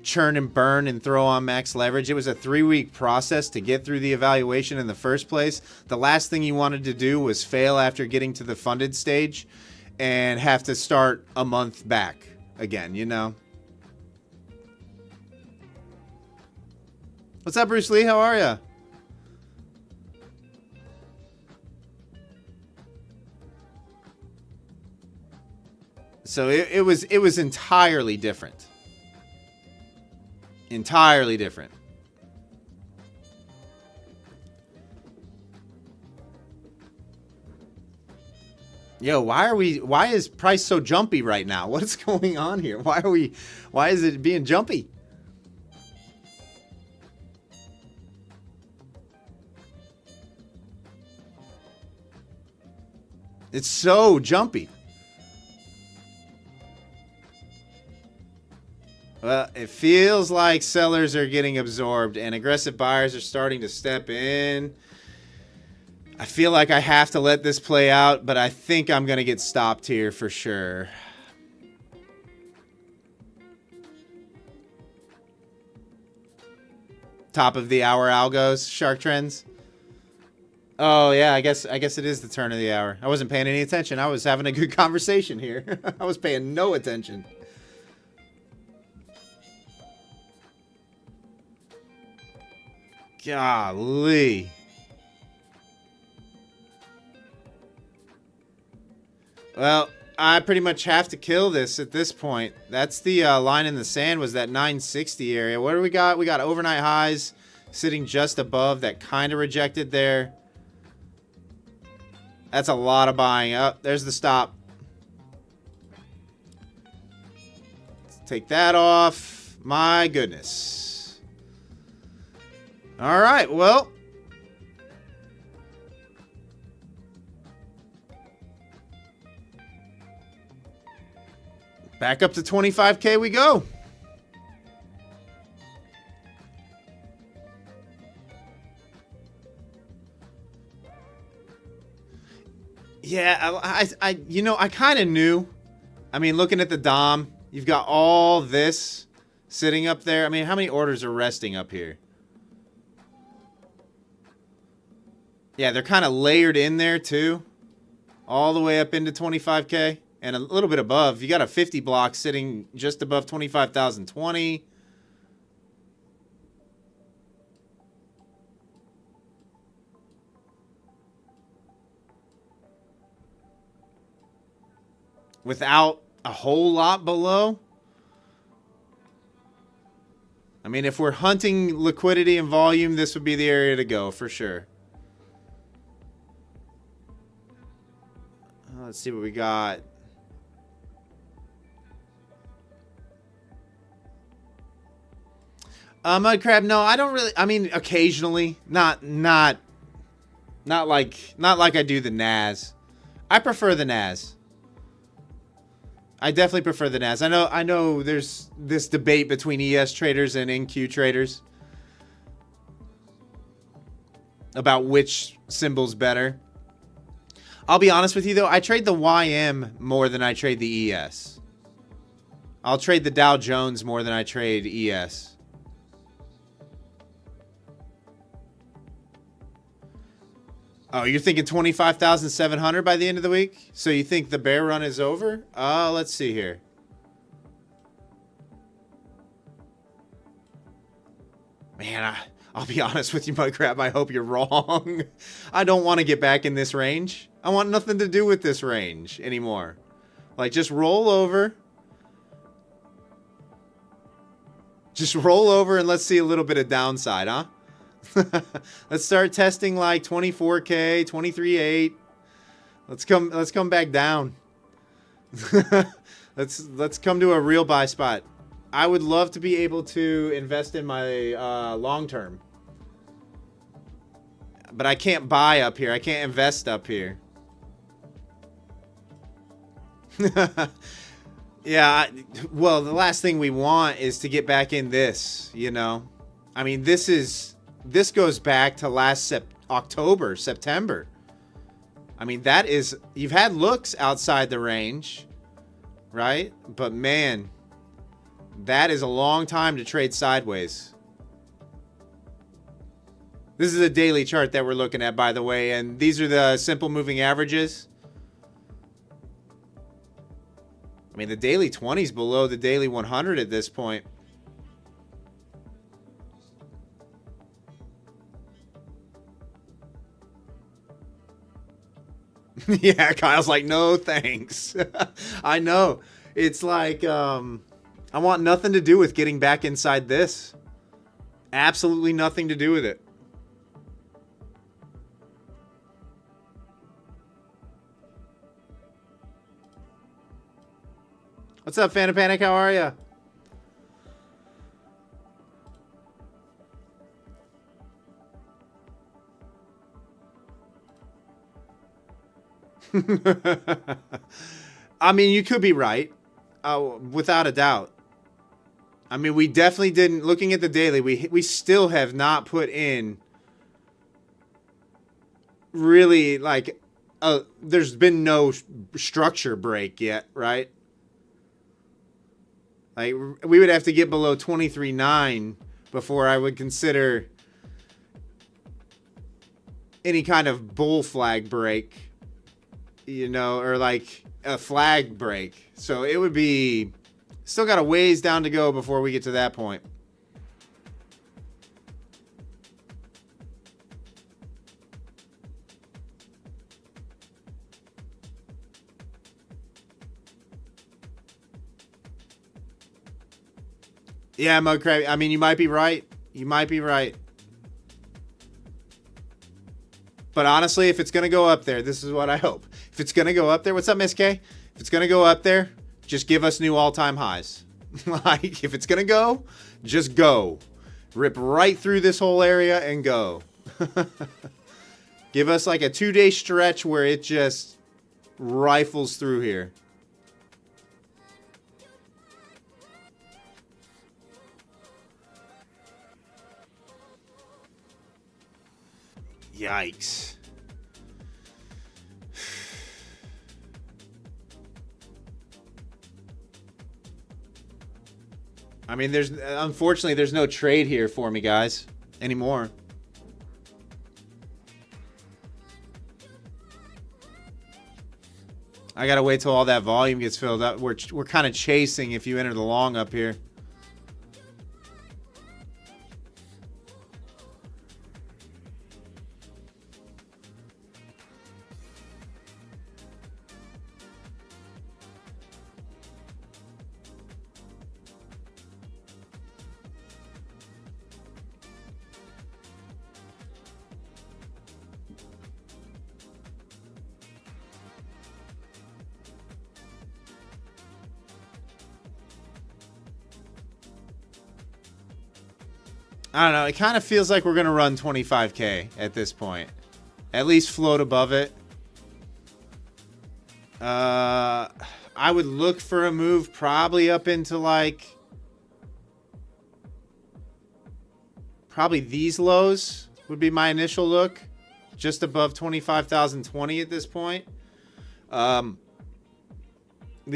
churn and burn and throw on max leverage. It was a 3-week process to get through the evaluation in the first place. The last thing you wanted to do was fail after getting to the funded stage and have to start a month back again, you know? What's up, Bruce Lee? How are you? So it was entirely different. Entirely different. Yo, why is price so jumpy right now? What is going on here? Why is it being jumpy? It's so jumpy. Well, it feels like sellers are getting absorbed and aggressive buyers are starting to step in. I feel like I have to let this play out, but I think I'm going to get stopped here for sure. Top of the hour algos, shark trends. Oh yeah, I guess it is the turn of the hour. I wasn't paying any attention. I was having a good conversation here. I was paying no attention. Golly. Well, I pretty much have to kill this at this point. That's the line in the sand, was that 960 area. What do we got? We got overnight highs sitting just above that kind of rejected there. That's a lot of buying. Up. There's the stop. Let's take that off. My goodness. All right, well. Back up to 25K we go. Yeah, I you know, I kind of knew. I mean, looking at the DOM, you've got all this sitting up there. I mean, how many orders are resting up here? Yeah, they're kind of layered in there too. All the way up into 25K and a little bit above. You got a 50 block sitting just above 25,020. Without a whole lot below. I mean, if we're hunting liquidity and volume, this would be the area to go for sure. Let's see what we got. Mud crab, no, I don't really. I mean, occasionally, not like I do the NAS. I prefer the NAS. I definitely prefer the NAS. I know there's this debate between ES traders and NQ traders about which symbol's better. I'll be honest with you though, I trade the YM more than I trade the ES. I'll trade the Dow Jones more than I trade ES. Oh, you're thinking 25,700 by the end of the week? So you think the bear run is over? Let's see here. Man, I'll be honest with you, Mudcrab. I hope you're wrong. I don't want to get back in this range. I want nothing to do with this range anymore. Like, just roll over. Just roll over and let's see a little bit of downside, huh? Let's start testing like 24K, 23.8. Let's come back down. let's come to a real buy spot. I would love to be able to invest in my long term. But I can't buy up here. I can't invest up here. Yeah, well, the last thing we want is to get back in this, you know. I mean, this goes back to last October, September. I mean, that is, you've had looks outside the range, right? But man, That is a long time to trade sideways. This is a daily chart that we're looking at, by the way, and these are the simple moving averages. I mean, the daily 20 is below the daily 100 at this point. Yeah, Kyle's like, no thanks. I know. It's like, I want nothing to do with getting back inside this. Absolutely nothing to do with it. What's up, Fan of Panic? How are ya? I mean, you could be right, without a doubt. I mean, we definitely didn't. Looking at the daily, we still have not put in really like there's been no structure break yet, right? Like we would have to get below 23.9 before I would consider any kind of bull flag break. You know, or like a flag break. So it would be still got a ways down to go before we get to that point. Yeah, Mugcrab. I mean, you might be right. You might be right. But honestly, if it's going to go up there, this is what I hope. If it's going to go up there, what's up, Miss K? If it's going to go up there, just give us new all-time highs. Like, if it's going to go, just go. Rip right through this whole area and go. Give us like a 2-day stretch where it just rifles through here. Yikes. I mean, unfortunately, there's no trade here for me, guys, anymore. I gotta wait till all that volume gets filled up. We're kind of chasing if you enter the long up here. I don't know. It kind of feels like we're going to run 25K at this point. At least float above it. I would look for a move probably up into like... Probably these lows would be my initial look. Just above 25,020 at this point. The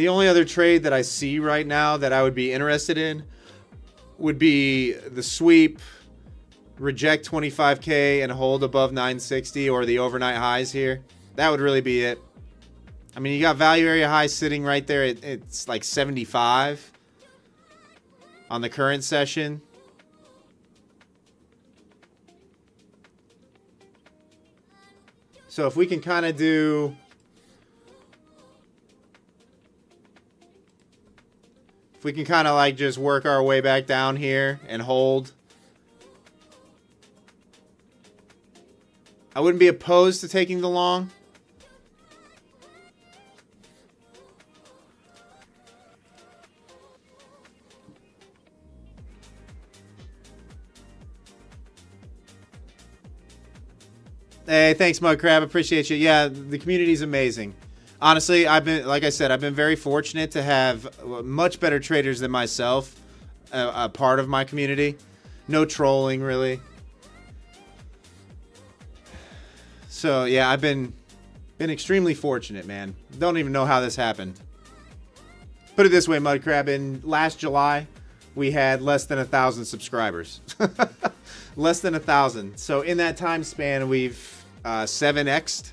only other trade that I see right now that I would be interested in would be the sweep, reject 25K and hold above 960 or the overnight highs here. That would really be it. I mean, you got value area highs sitting right there. It's like 75 on the current session. So if we can kind of do... If we can kind of like just work our way back down here and hold. I wouldn't be opposed to taking the long. Hey, thanks, Mud Crab. Appreciate you. Yeah, the community's amazing. Honestly, like I said, I've been very fortunate to have much better traders than myself, a part of my community. No trolling, really. So, yeah, I've been extremely fortunate, man. Don't even know how this happened. Put it this way, Mudcrab. In last July, we had less than 1,000 subscribers. Less than 1,000. So in that time span, we've 7x'd.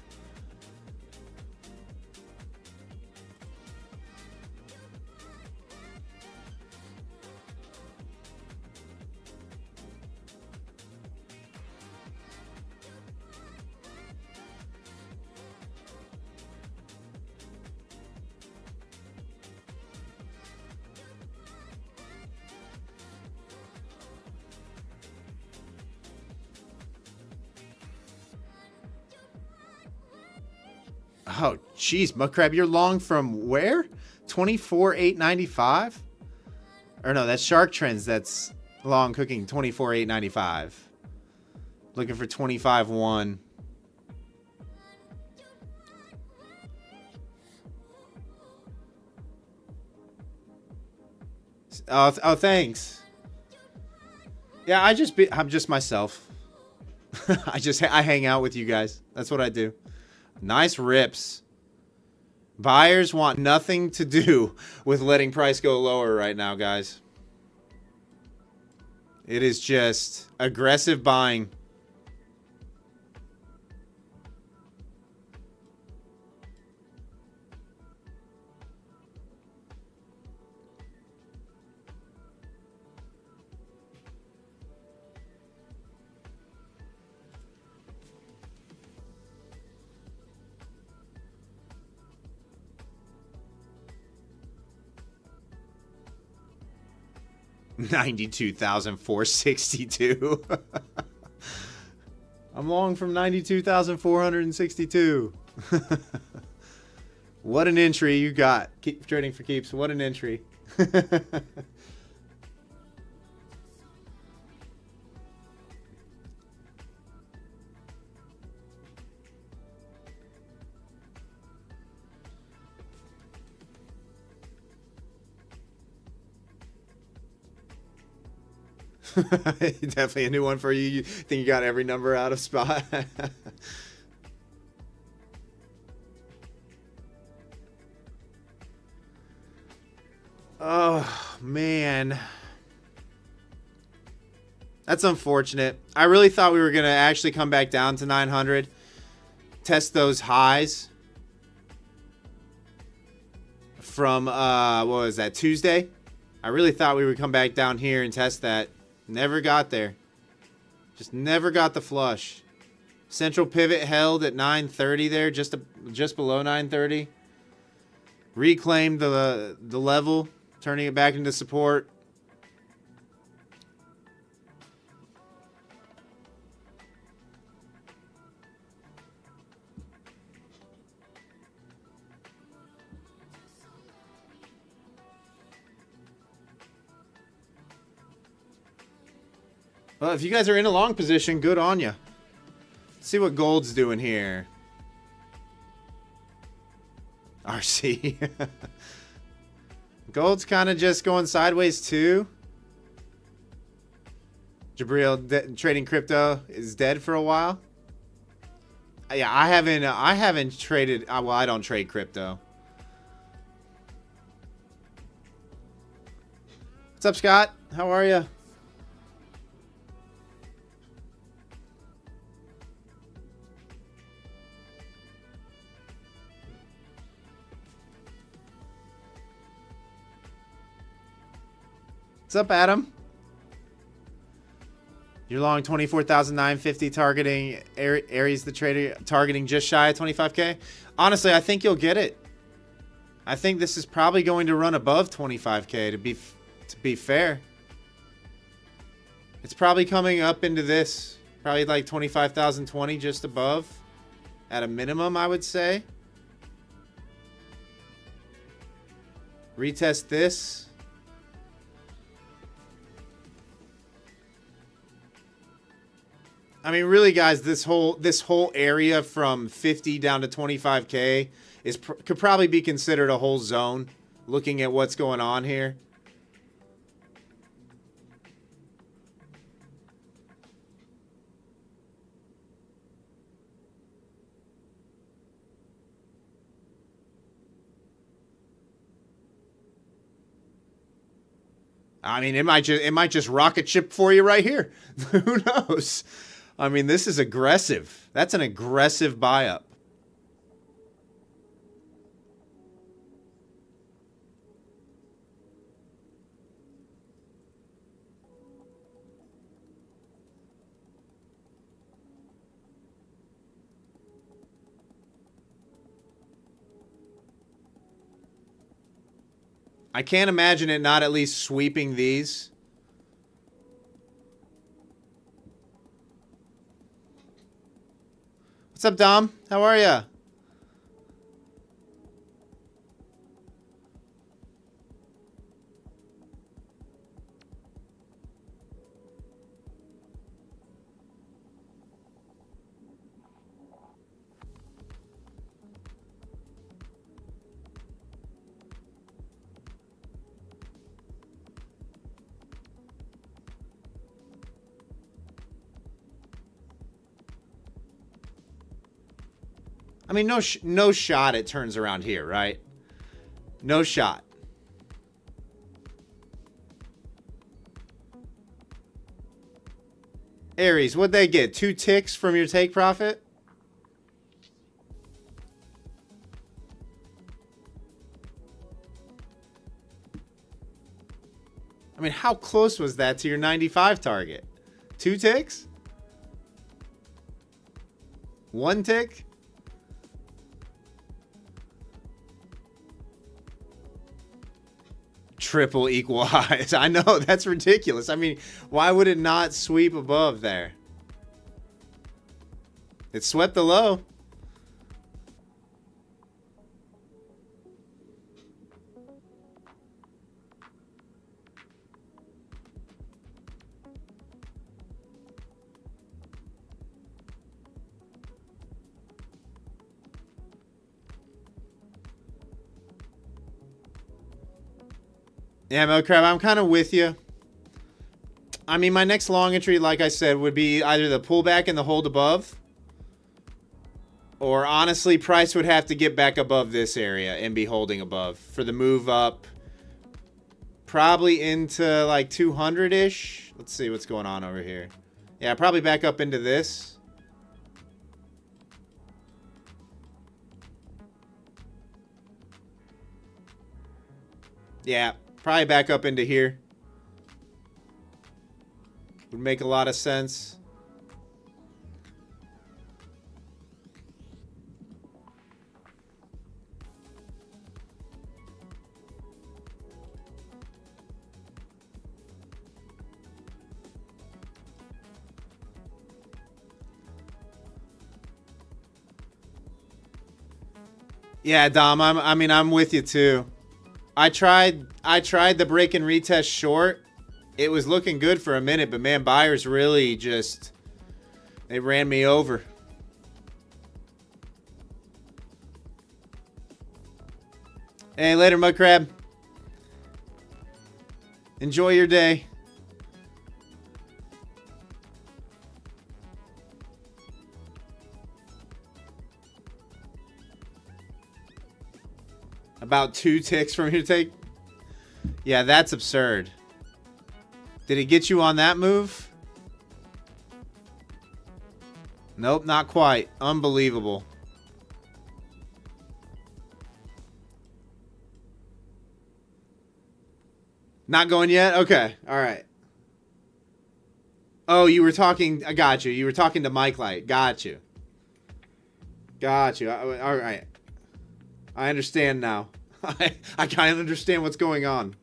Oh, geez, Mudcrab, you're long from where? 24,895? Or no, that's Shark Trends. That's long cooking, 24,895. Looking for 25.1. Oh, thanks. Yeah, I'm just myself. I hang out with you guys. That's what I do. Nice rips. Buyers want nothing to do with letting price go lower right now, guys. It is just aggressive buying. $92,462. I'm long from 92,462. What an entry you got. Keep trading for keeps. What an entry. Definitely a new one for you. You think you got every number out of spot? Oh, man. That's unfortunate. I really thought we were going to actually come back down to 900. Test those highs from, what was that, Tuesday? I really thought we would come back down here and test that. Never got there. Just never got the flush. Central pivot held at 930 there, just below 930. Reclaimed the level, turning it back into support. Well, if you guys are in a long position, good on you. Let's see what gold's doing here. RC. Gold's kind of just going sideways too. Jabril trading crypto is dead for a while. Yeah, I haven't traded. Well, I don't trade crypto. What's up, Scott? How are you? What's up, Adam? You're long 24,950 targeting Aries the trader, targeting just shy of 25K. Honestly, I think you'll get it. I think this is probably going to run above 25K to be fair. It's probably coming up into this, probably like 25,020 just above at a minimum, I would say. Retest this. I mean, really, guys, this whole area from 50 down to 25K could probably be considered a whole zone, looking at what's going on here. I mean, it might just rocket ship for you right here. Who knows? I mean, this is aggressive. That's an aggressive buy up. I can't imagine it not at least sweeping these. What's up, Dom? How are ya? I mean, no shot it turns around here, right? No shot. Aries, what'd they get? 2 ticks from your take profit? I mean, how close was that to your 95 target? 2 ticks? 1 tick? Triple equal highs. I know, that's ridiculous. I mean, why would it not sweep above there? It swept the low. Yeah, Mo Crab, I'm kind of with you. I mean, my next long entry, like I said, would be either the pullback and the hold above. Or honestly, price would have to get back above this area and be holding above for the move up. Probably into like 200-ish. Let's see what's going on over here. Yeah, probably back up into this. Yeah, probably back up into here. Would make a lot of sense. Yeah, Dom, I'm with you too. I tried the break and retest short. It was looking good for a minute, but man, buyers really just, they ran me over. Hey, later, Mud Crab. Enjoy your day. About 2 ticks from your take? Yeah, that's absurd. Did it get you on that move? Nope, not quite. Unbelievable. Not going yet? Okay, all right. Oh, you were talking... I got you. You were talking to Mike Light. Got you. Got you. All right. I understand now. I kind of understand what's going on.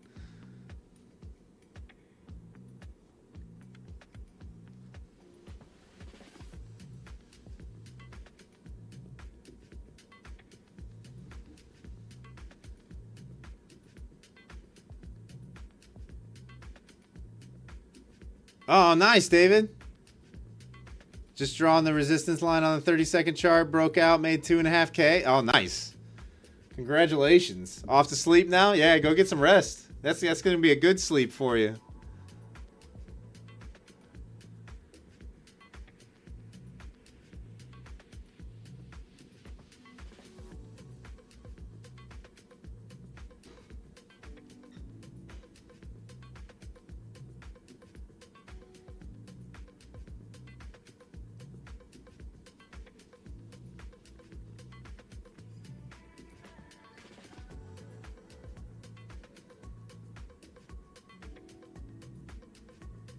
Oh, nice, David. Just drawing the resistance line on the 30-second chart. Broke out, made 2.5K. Oh, nice. Congratulations. Off to sleep now? Yeah, go get some rest. That's going to be a good sleep for you.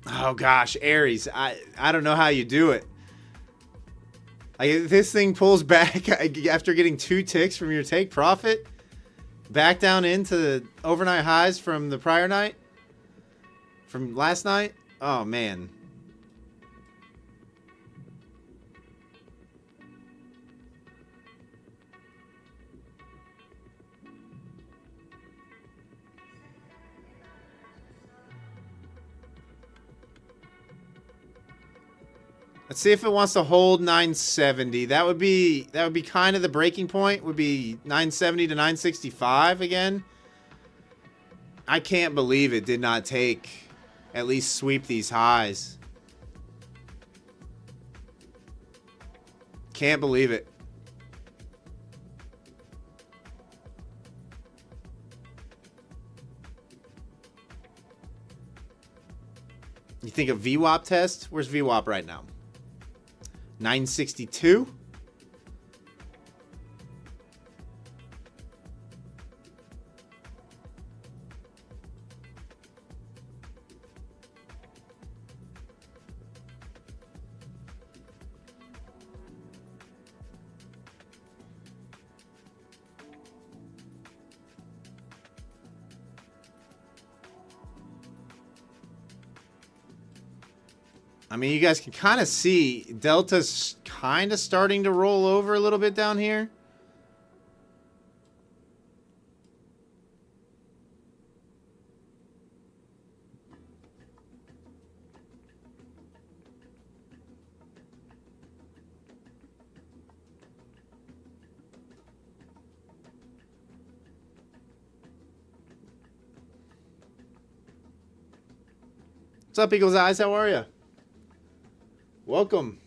Oh gosh, Aries, I don't know how you do it. Like, this thing pulls back after getting 2 ticks from your take profit, back down into the overnight highs from the prior night, from last night. Oh man. Let's see if it wants to hold 970. That would be kind of the breaking point. Would be 970 to 965 again. I can't believe it did not take, at least sweep these highs. Can't believe it. You think of VWAP test? Where's VWAP right now? 962. I mean, you guys can kind of see Delta's kind of starting to roll over a little bit down here. What's up, Eagle's Eyes? How are you? Welcome.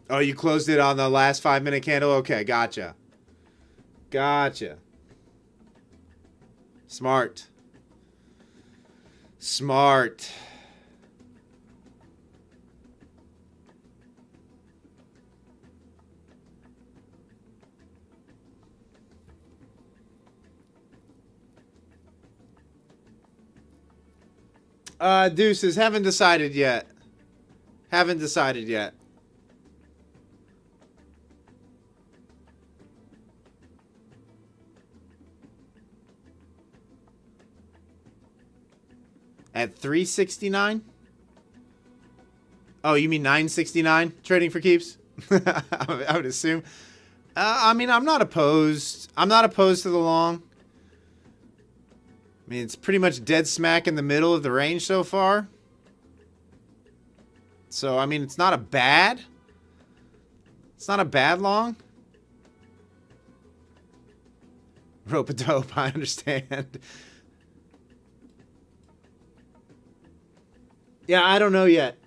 Oh, you closed it on the last 5-minute candle? Okay, gotcha. Gotcha. Smart. Smart. Deuces, haven't decided yet. Haven't decided yet. At 369? Oh, you mean 969? Trading for keeps? I would assume. I mean, I'm not opposed. I'm not opposed to the long. I mean, it's pretty much dead smack in the middle of the range so far. So, I mean, it's not a bad. It's not a bad long. Rope-a-dope, I understand. Yeah, I don't know yet.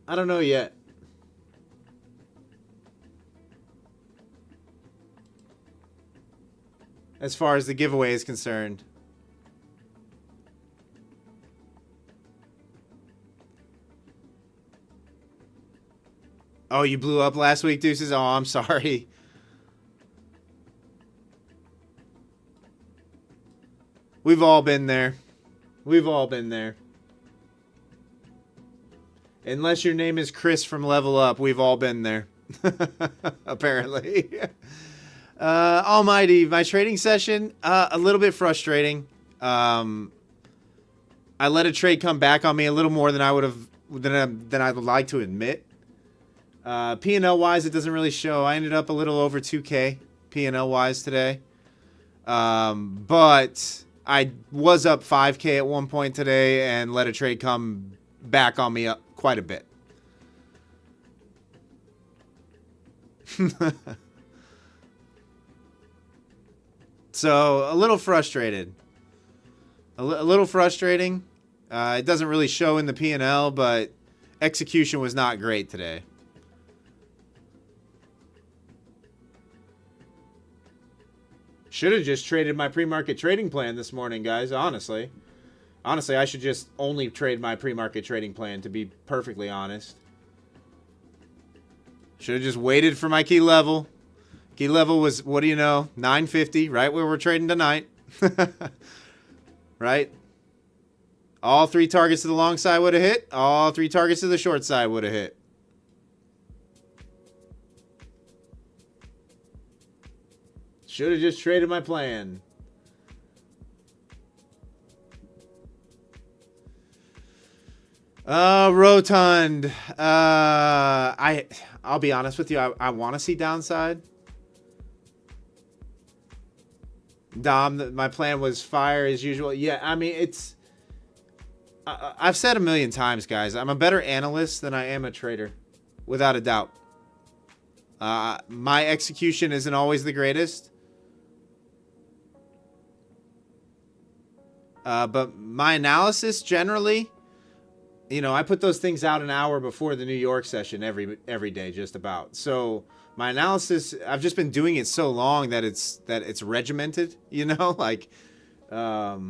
I don't know yet. As far as the giveaway is concerned. Oh, you blew up last week, Deuces? Oh, I'm sorry. We've all been there. We've all been there. Unless your name is Chris from Level Up, we've all been there. Apparently. Almighty, my trading session, a little bit frustrating. I let a trade come back on me a little more than I would have, than I would like to admit. P&L wise, it doesn't really show. I ended up a little over 2K P&L wise today. But I was up 5K at one point today and let a trade come back on me up quite a bit. So, a little frustrated. A little frustrating. It doesn't really show in the P&L, but execution was not great today. Should have just traded my pre-market trading plan this morning, guys, honestly. Honestly, I should just only trade my pre-market trading plan, to be perfectly honest. Should have just waited for my key level. Key level was, what do you know, 950, right where we're trading tonight. Right? All 3 targets to the long side would have hit. All 3 targets to the short side would have hit. Should have just traded my plan. Rotund. I'll be honest with you. I want to see downside. Dom, my plan was fire as usual. Yeah, I mean, it's... I've said a million times, guys. I'm a better analyst than I am a trader. Without a doubt. My execution isn't always the greatest. But my analysis generally... You know, I put those things out an hour before the New York session every day, just about. So my analysis, I've just been doing it so long that it's regimented. You know, like I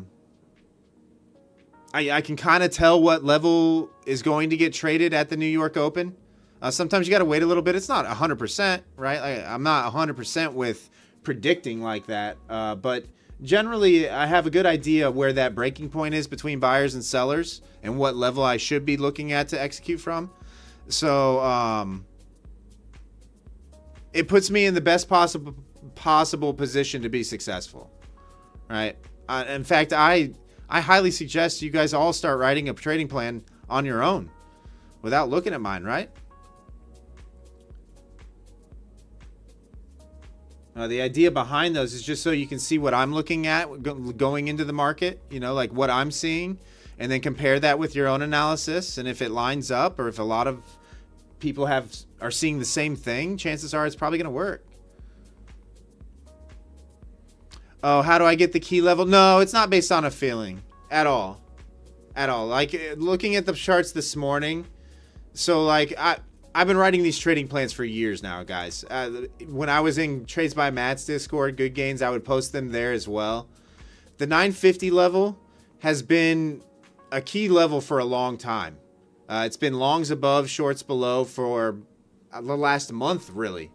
can kind of tell what level is going to get traded at the New York Open. Sometimes you got to wait a little bit. It's not 100%, right? I'm not 100% with predicting like that, but generally, I have a good idea where that breaking point is between buyers and sellers and what level I should be looking at to execute from. So it puts me in the best possible position to be successful, right? In fact, I highly suggest you guys all start writing a trading plan on your own without looking at mine, right? The idea behind those is just so you can see what I'm looking at going into the market, you know, like what I'm seeing, and then compare that with your own analysis. And if it lines up, or if a lot of people are seeing the same thing, chances are it's probably going to work. Oh, how do I get the key level? No, it's not based on a feeling at all. At all. Like looking at the charts this morning. So like I've been writing these trading plans for years now, guys. When I was in Trades by Matt's Discord, Good Gains, I would post them there as well. The 950 level has been a key level for a long time. It's been longs above, shorts below for the last month, really.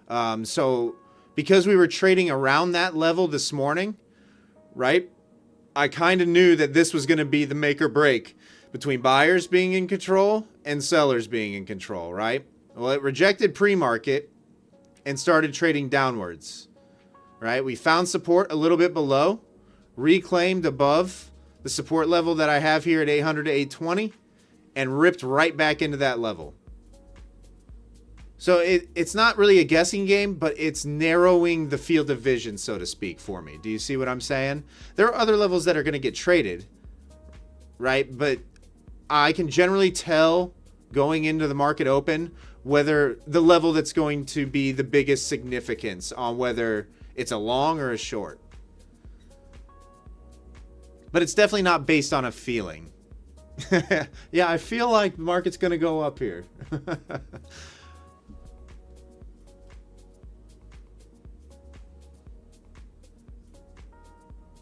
So because we were trading around that level this morning, right, I kind of knew that this was going to be the make or break between buyers being in control and sellers being in control, right? Well, it rejected pre-market and started trading downwards, right? We found support a little bit below, reclaimed above the support level that I have here at 800 to 820, and ripped right back into that level. So it's not really a guessing game, but it's narrowing the field of vision, so to speak, for me. Do you see what I'm saying? There are other levels that are going to get traded, right? But I can generally tell going into the market open whether the level that's going to be the biggest significance on whether it's a long or a short. But it's definitely not based on a feeling. Yeah, I feel like the market's going to go up here.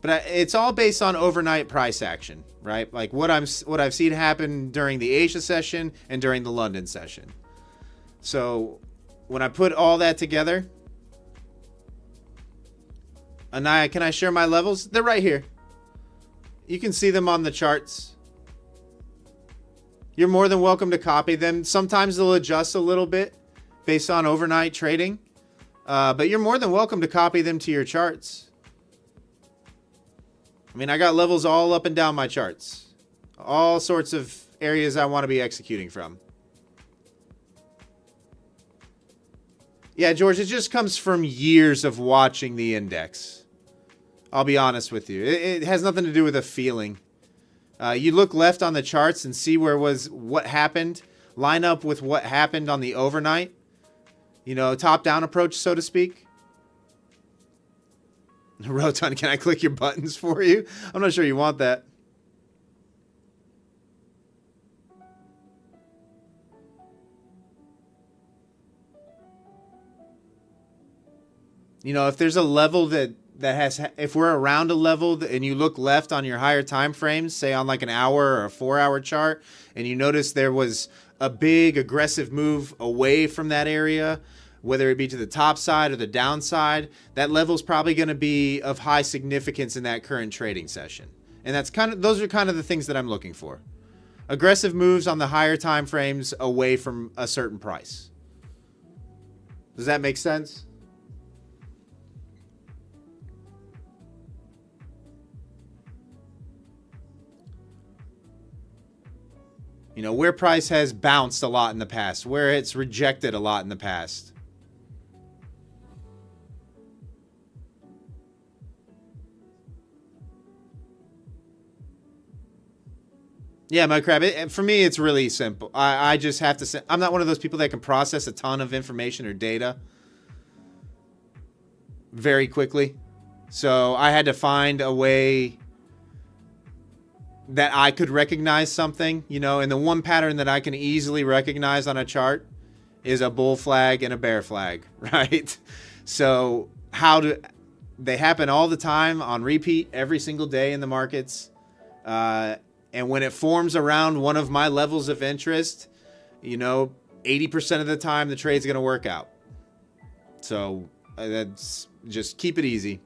But it's all based on overnight price action, right? Like what I've seen happen during the Asia session and during the London session. So when I put all that together, Anaya, can I share my levels? They're right here. You can see them on the charts. You're more than welcome to copy them. Sometimes they'll adjust a little bit based on overnight trading, but you're more than welcome to copy them to your charts. I mean, I got levels all up and down my charts. All sorts of areas I want to be executing from. Yeah, George, it just comes from years of watching the index. I'll be honest with you. It has nothing to do with a feeling. You look left on the charts and see what happened. Line up with what happened on the overnight. You know, top-down approach, so to speak. Roton, can I click your buttons for you? I'm not sure you want that. You know, if there's a level that that has, if we're around a level and you look left on your higher time frames, say on like an hour or a 4-hour chart, and you notice there was a big aggressive move away from that area, whether it be to the top side or the downside, that level is probably going to be of high significance in that current trading session. And those are kind of the things that I'm looking for. Aggressive moves on the higher time frames away from a certain price. Does that make sense? You know, where price has bounced a lot in the past, where it's rejected a lot in the past. Yeah, my crab. For me, it's really simple. I just have to say, I'm not one of those people that can process a ton of information or data very quickly. So I had to find a way that I could recognize something, you know, and the one pattern that I can easily recognize on a chart is a bull flag and a bear flag, right? So they happen all the time on repeat every single day in the markets. And when it forms around one of my levels of interest, you know, 80% of the time the trade's going to work out. So that's just keep it easy.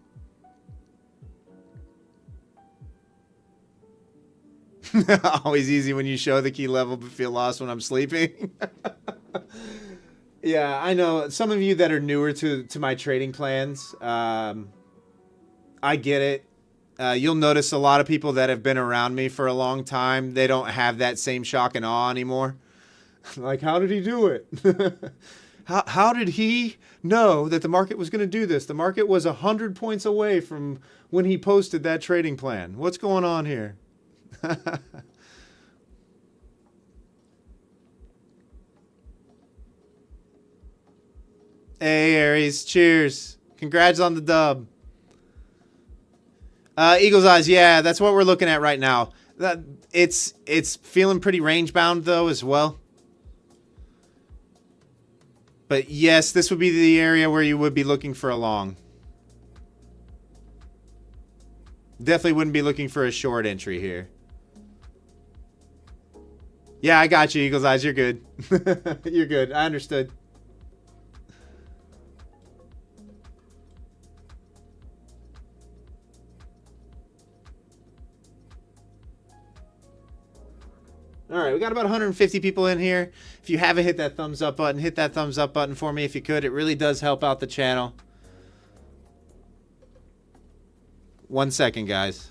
Always easy when you show the key level but feel lost when I'm sleeping. Yeah, I know. Some of you that are newer to my trading plans, I get it. You'll notice a lot of people that have been around me for a long time, they don't have that same shock and awe anymore. Like, how did he do it? How did he know that the market was going to do this? The market was 100 points away from when he posted that trading plan. What's going on here? Hey, Aries. Cheers. Congrats on the dub. Eagle's Eyes, yeah, that's what we're looking at right now. It's feeling pretty range bound though as well. But yes, this would be the area where you would be looking for a long. Definitely wouldn't be looking for a short entry here. Yeah, I got you, Eagle's Eyes. You're good. You're good. I understood. All right, we got about 150 people in here. If you haven't hit that thumbs up button, hit that thumbs up button for me if you could. It really does help out the channel. 1 second, guys.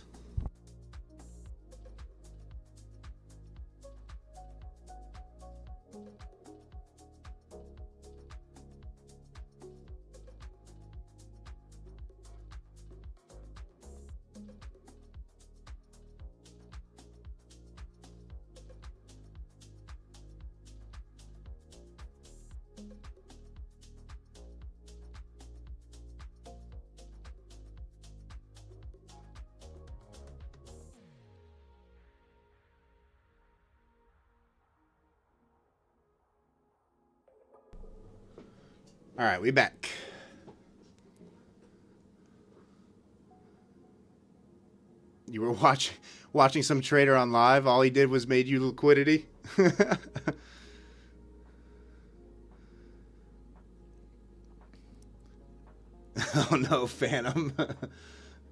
All right, we back. You were watching some trader on live. All he did was made you liquidity. Oh no, Phantom.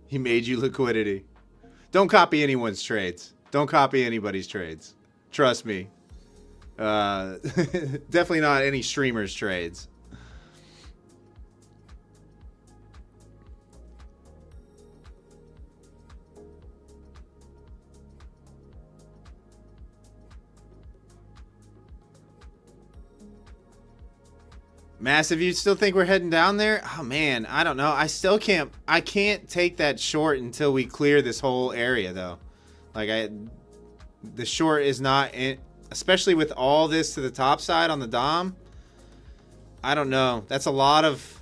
He made you liquidity. Don't copy anyone's trades. Don't copy anybody's trades. Trust me. Definitely not any streamer's trades. Massive, you still think we're heading down there? Oh man, I don't know. I can't take that short until we clear this whole area though. Like the short is not in, especially with all this to the top side on the DOM. I don't know. It's a lot of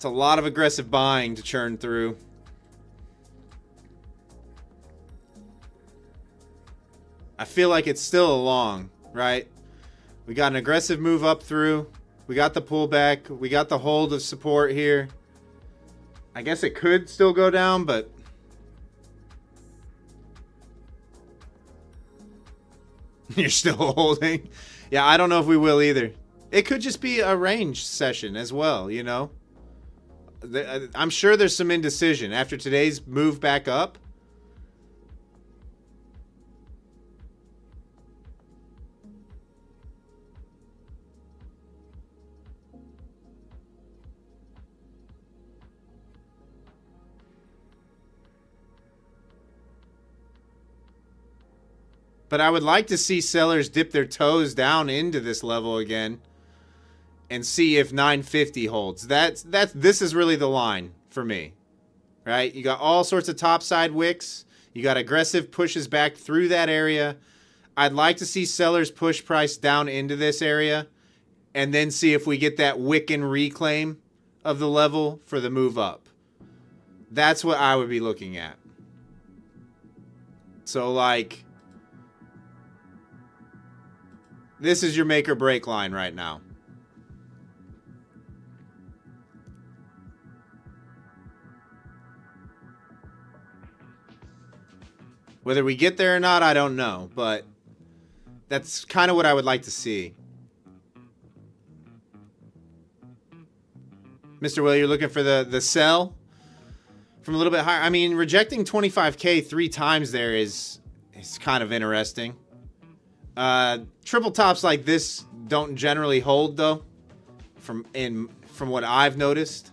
aggressive buying to churn through. I feel like it's still a long, right? We got an aggressive move up through. We got the pullback. We got the hold of support here. I guess it could still go down, but you're still holding. Yeah, I don't know if we will either. It could just be a range session as well, you know? I'm sure there's some indecision after today's move back up. But I would like to see sellers dip their toes down into this level again and see if 950 holds. This is really the line for me, right? You got all sorts of topside wicks. You got aggressive pushes back through that area. I'd like to see sellers push price down into this area and then see if we get that wick and reclaim of the level for the move up. That's what I would be looking at. So, like, this is your make or break line right now. Whether we get there or not, I don't know, but that's kind of what I would like to see. Mr. Will, you're looking for the sell from a little bit higher. I mean, rejecting 25K 3 times there is kind of interesting. Triple tops like this don't generally hold, though, from what I've noticed.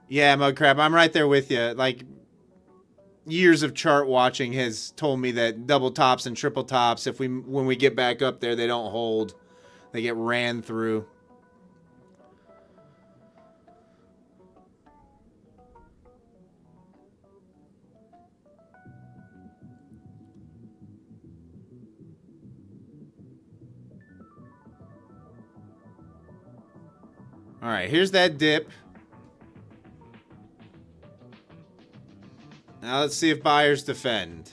Yeah, Mudcrab, I'm right there with you. Like, years of chart watching has told me that double tops and triple tops, when we get back up there, they don't hold. They get ran through. All right, here's that dip. Now let's see if buyers defend.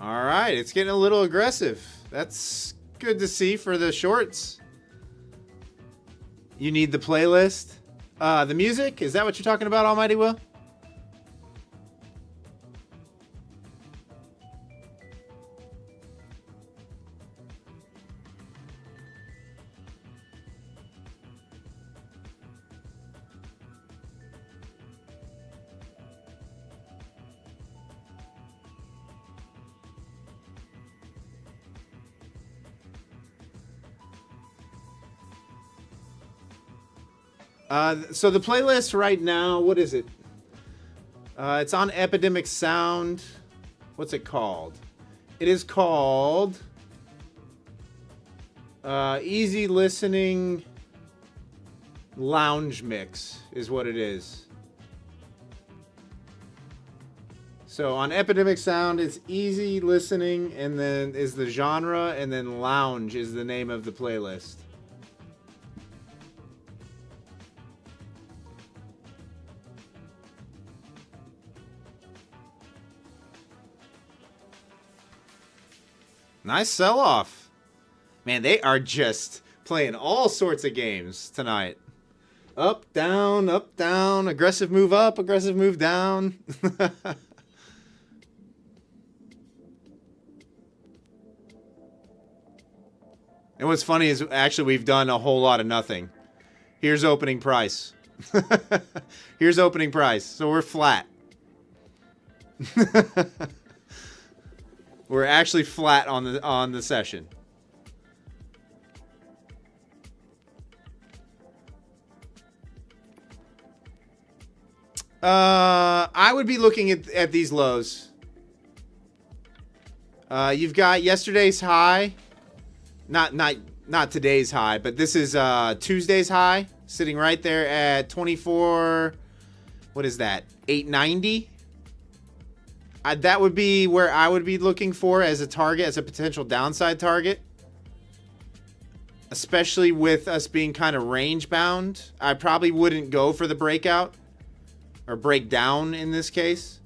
All right, it's getting a little aggressive. That's good to see for the shorts. You need the playlist. The music? Is that what you're talking about, Almighty Will? So the playlist right now, what is it? It's on Epidemic Sound. What's it called? It is called Easy Listening Lounge Mix is what it is. So on Epidemic Sound, it's Easy Listening, and then is the genre, and then Lounge is the name of the playlist. Nice sell-off. Man, they are just playing all sorts of games tonight. Up, down, aggressive move up, aggressive move down. And what's funny is actually we've done a whole lot of nothing. Here's opening price. Here's opening price. So we're flat. We're actually flat on the session. I would be looking at these lows. You've got yesterday's high, not today's high, but this is Tuesday's high, sitting right there at 24. What is that? 890. That would be where I would be looking for as a target, as a potential downside target. Especially with us being kind of range bound. I probably wouldn't go for the breakout. Or breakdown in this case.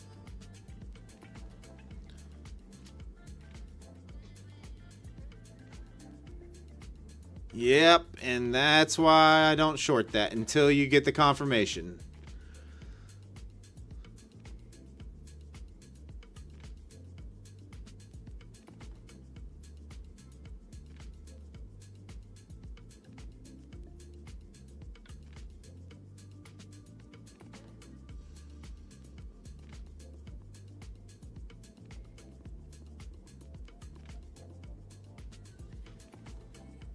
Yep, and that's why I don't short that until you get the confirmation.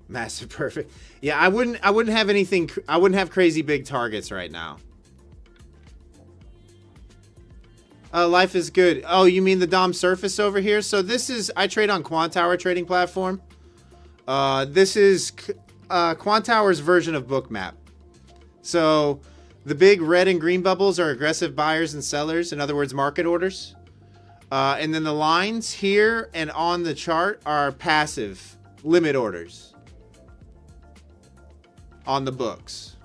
Massive perfect. Yeah, I wouldn't have anything. I wouldn't have crazy big targets right now. Life is good. Oh, you mean the DOM surface over here? So this is, I trade on Quantower trading platform. This is Quantower's version of Bookmap. So the big red and green bubbles are aggressive buyers and sellers. In other words, market orders. And then the lines here and on the chart are passive limit orders. On the books.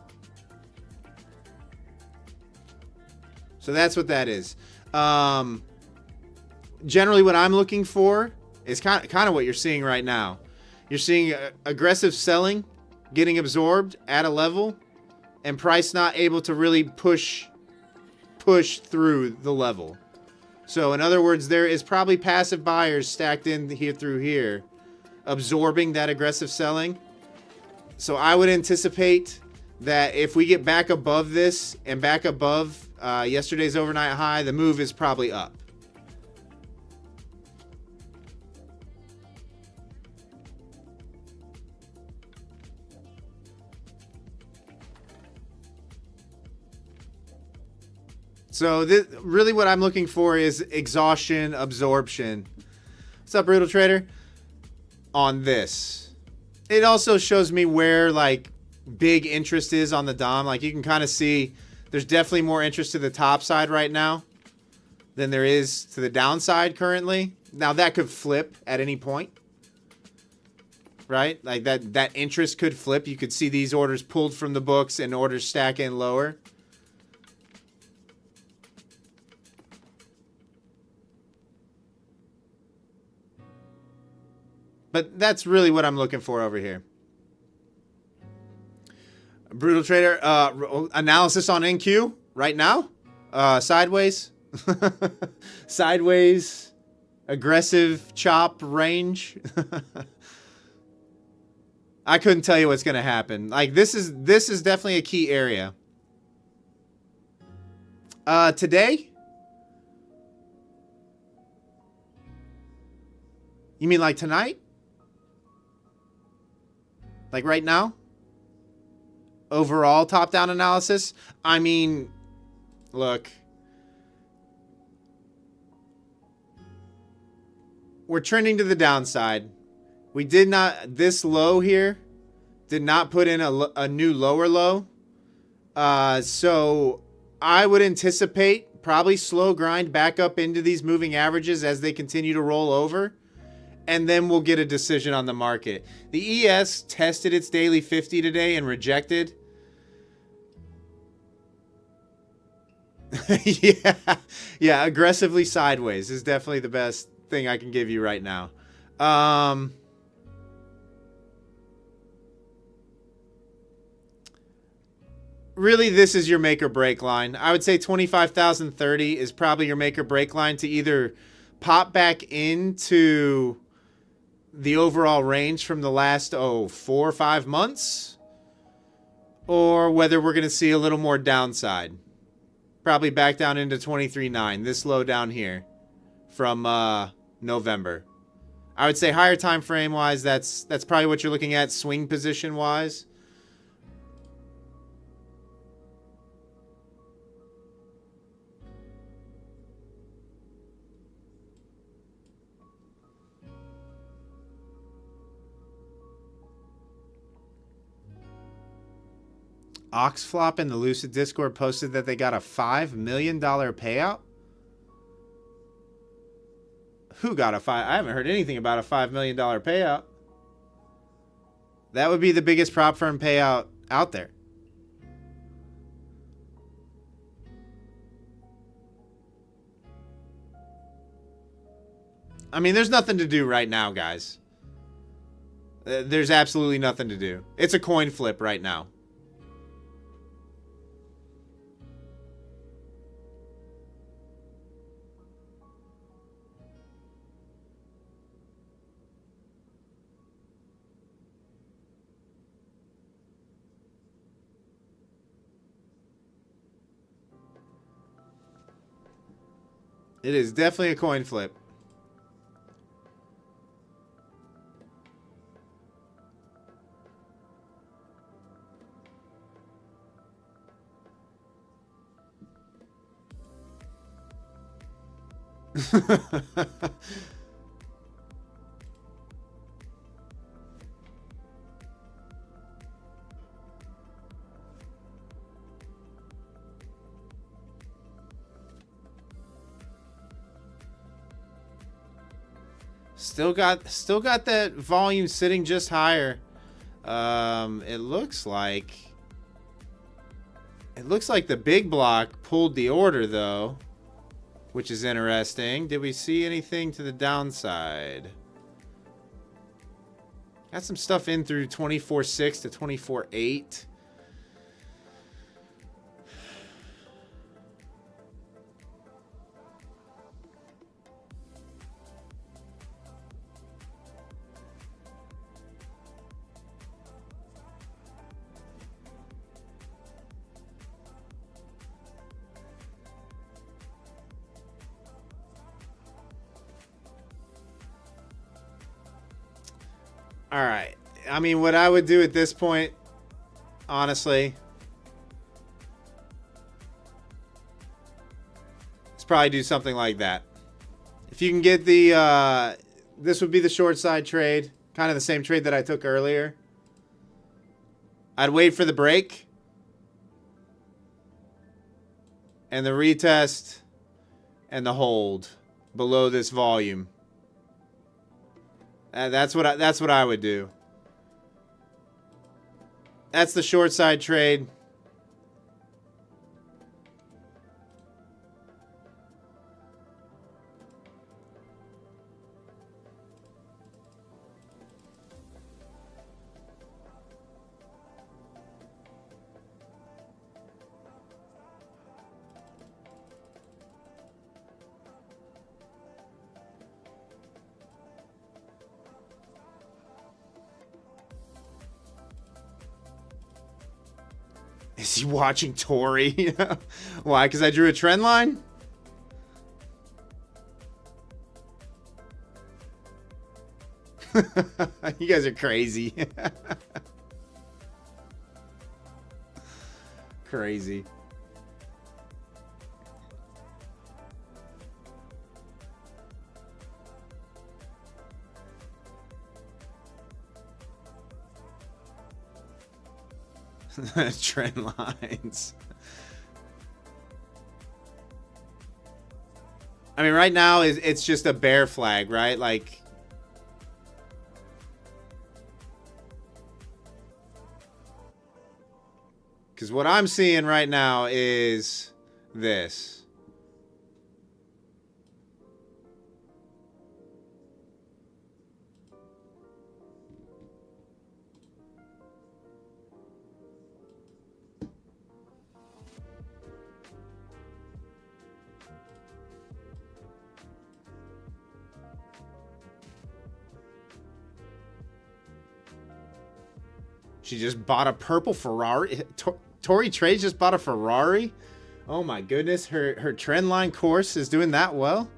So that's what that is. Generally what I'm looking for is kind of what you're seeing right now. You're seeing aggressive selling getting absorbed at a level and price not able to really push through the level. So in other words, there is probably passive buyers stacked in here through here absorbing that aggressive selling. So I would anticipate that if we get back above this and back above yesterday's overnight high, the move is probably up. So this, really what I'm looking for is exhaustion, absorption. What's up, Brutal Trader? On this. It also shows me where like big interest is on the DOM. Like you can kind of see there's definitely more interest to the top side right now than there is to the downside currently. Now that could flip at any point. Right? Like that interest could flip. You could see these orders pulled from the books and orders stack in lower. But that's really what I'm looking for over here. Brutal Trader, analysis on NQ right now. Sideways. Sideways. Aggressive chop range. I couldn't tell you what's going to happen. Like this is definitely a key area. Today? You mean like tonight? Like right now? Overall top-down analysis? I mean, look. We're trending to the downside. We did not, this low here, did not put in a new lower low. So I would anticipate probably slow grind back up into these moving averages as they continue to roll over. And then we'll get a decision on the market. The ES tested its daily 50 today and rejected. Yeah, aggressively sideways is definitely the best thing I can give you right now. Really, this is your make or break line. I would say 25,030 is probably your make or break line to either pop back into the overall range from the last 4 or 5 months, or whether we're going to see a little more downside. Probably back down into 23.9, this low down here from November. I would say higher time frame wise, that's probably what you're looking at swing position wise. Oxflop in the Lucid Discord posted that they got a $5 million payout. Who got a five? I haven't heard anything about a $5 million payout. That would be the biggest prop firm payout out there. I mean, there's nothing to do right now, guys. There's absolutely nothing to do. It's a coin flip right now. It is definitely a coin flip. Still got that volume sitting just higher. It looks like the big block pulled the order though, which is interesting. Did we see anything to the downside? Got some stuff in through 24.6 to 24.8. All right. I mean, what I would do at this point, honestly, is probably do something like that. If you can get the, this would be the short side trade, kind of the same trade that I took earlier. I'd wait for the break and the retest and the hold below this volume. That's what I would do. That's the short side trade. Is he watching Tori? Why? Because I drew a trend line? You guys are crazy. Crazy. Trend lines. I mean, right now it's just a bear flag, right? Like, because what I'm seeing right now is this. She just bought a purple Ferrari. Tori Trades just bought a Ferrari. Oh my goodness, her trend line course is doing that well.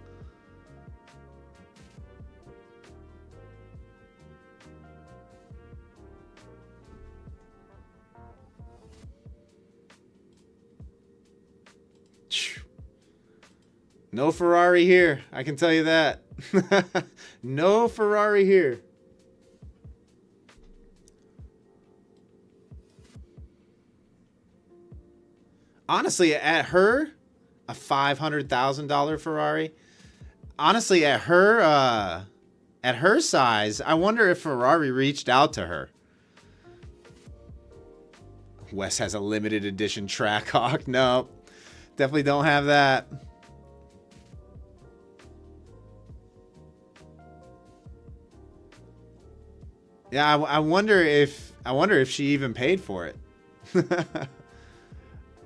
No Ferrari here. I can tell you that. No Ferrari here. Honestly, at her, a $500,000 Ferrari. Honestly, at her size, I wonder if Ferrari reached out to her. Wes has a limited edition Trackhawk. No, definitely don't have that. Yeah, I wonder if she even paid for it.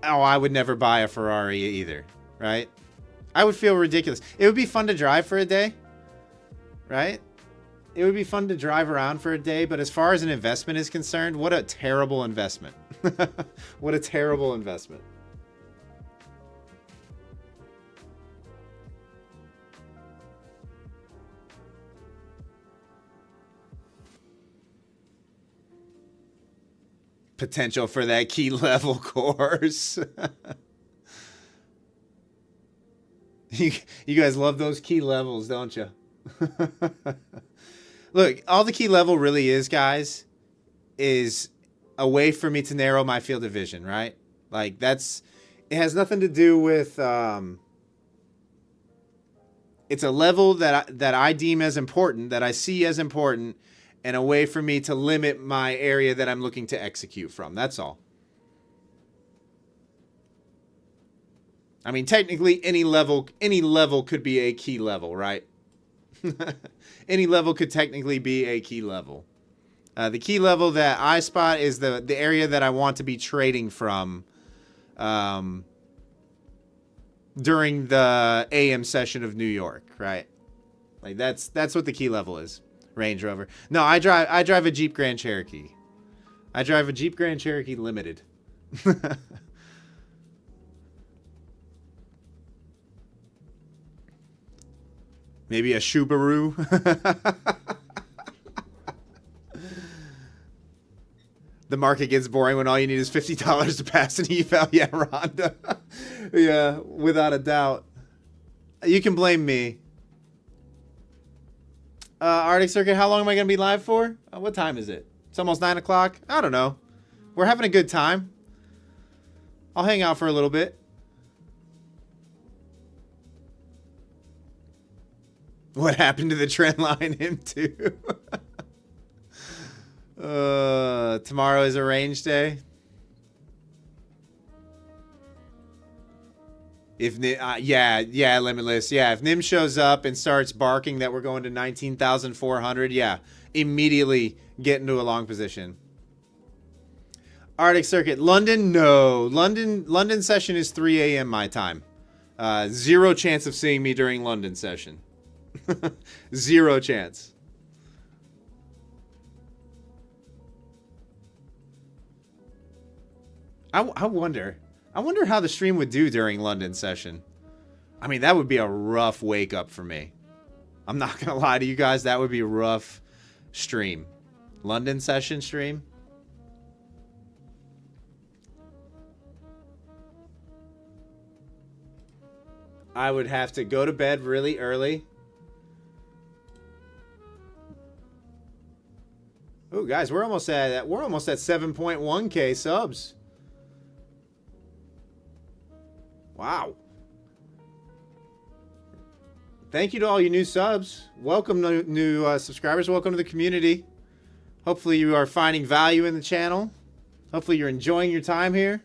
Oh, I would never buy a Ferrari either, right? I would feel ridiculous. It would be fun to drive for a day, right? It would be fun to drive around for a day, but as far as an investment is concerned, what a terrible investment. What a terrible investment. Potential for that key level course. You guys love those key levels, don't you? Look, all the key level really is, guys, is a way for me to narrow my field of vision, right? Like, it has nothing to do with, it's a level that I deem as important, that I see as important, and a way for me to limit my area that I'm looking to execute from. That's all. I mean, technically, any level could be a key level, right? Any level could technically be a key level. The key level that I spot is the area that I want to be trading from during the AM session of New York, right? Like that's what the key level is. Range Rover. No, I drive a Jeep Grand Cherokee. I drive a Jeep Grand Cherokee Limited. Maybe a Subaru. The market gets boring when all you need is $50 to pass an eval. Yeah, Rhonda. Yeah, without a doubt. You can blame me. Arctic Circuit, how long am I going to be live for? What time is it? It's almost 9 o'clock. I don't know. We're having a good time. I'll hang out for a little bit. What happened to the trend line? Him too. Tomorrow is a range day. If yeah, Limitless. Yeah, if Nim shows up and starts barking that we're going to 19,400, yeah, immediately get into a long position. Arctic Circuit, London, no. London session is 3 a.m. my time. Zero chance of seeing me during London session. Zero chance. I wonder how the stream would do during London session. I mean, that would be a rough wake up for me. I'm not going to lie to you guys. That would be a rough stream. London session stream. I would have to go to bed really early. Oh, guys, we're almost at 7.1K subs. Wow. Thank you to all you new subs. Welcome new subscribers. Welcome to the community. Hopefully you are finding value in the channel. Hopefully you're enjoying your time here.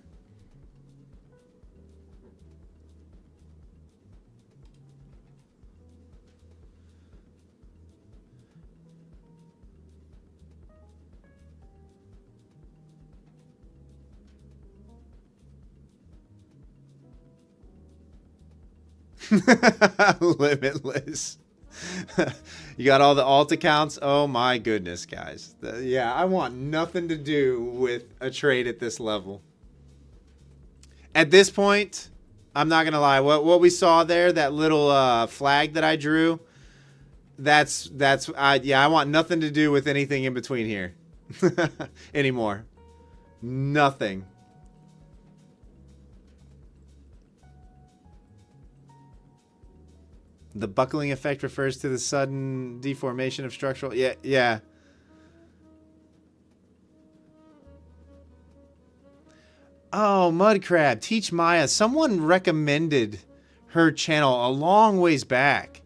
Limitless. You got all the alt accounts. Oh my goodness, guys. Yeah, I want nothing to do with a trade at this level. At this point, I'm not gonna lie. What we saw there, that little flag that I drew, yeah, I want nothing to do with anything in between here anymore. Nothing. The buckling effect refers to the sudden deformation of structural... Yeah, yeah. Oh, Mudcrab, teach Maya. Someone recommended her channel a long ways back.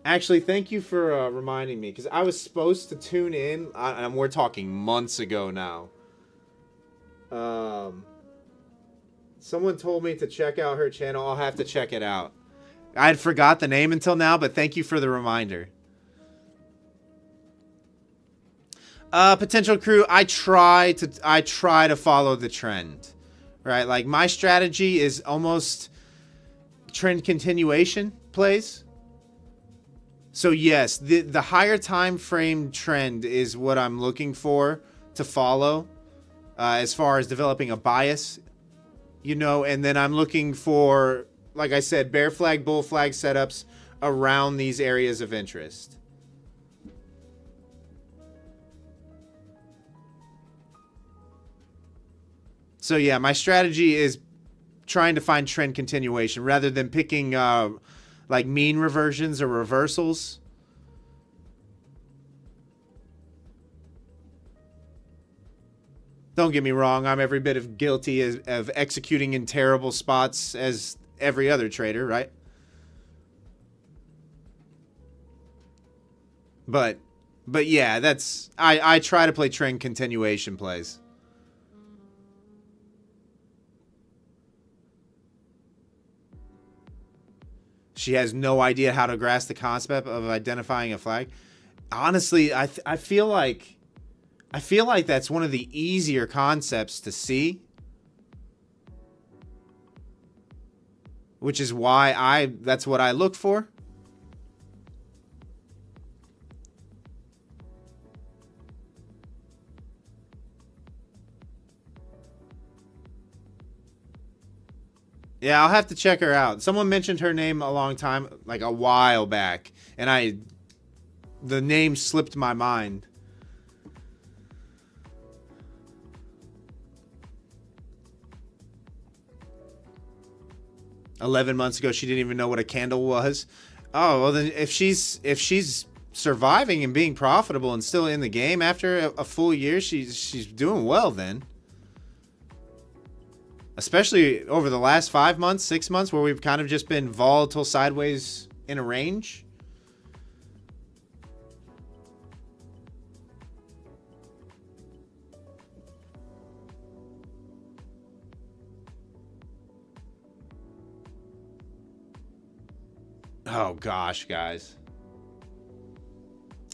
Actually, thank you for reminding me, because I was supposed to tune in, and we're talking months ago now. Someone told me to check out her channel. I'll have to check it out. I had forgot the name until now, but thank you for the reminder. Potential crew, I try to follow the trend, right? Like my strategy is almost trend continuation plays. So yes, the higher time frame trend is what I'm looking for to follow, as far as developing a bias, you know, and then I'm looking for, like I said, bear flag, bull flag setups around these areas of interest. So yeah, my strategy is trying to find trend continuation rather than picking like mean reversions or reversals. Don't get me wrong, I'm every bit of guilty of executing in terrible spots as every other trader, right? But yeah, that's I try to play trend continuation plays. She has no idea how to grasp the concept of identifying a flag. Honestly, I feel like that's one of the easier concepts to see, which is why that's what I look for. Yeah, I'll have to check her out. Someone mentioned her name a long time, like a while back, and the name slipped my mind. "11 months ago, she didn't even know what a candle was." Oh, well then if she's surviving and being profitable and still in the game after a full year, she's doing well then. Especially over the last 5 months, 6 months, where we've kind of just been volatile sideways in a range. Oh gosh, guys.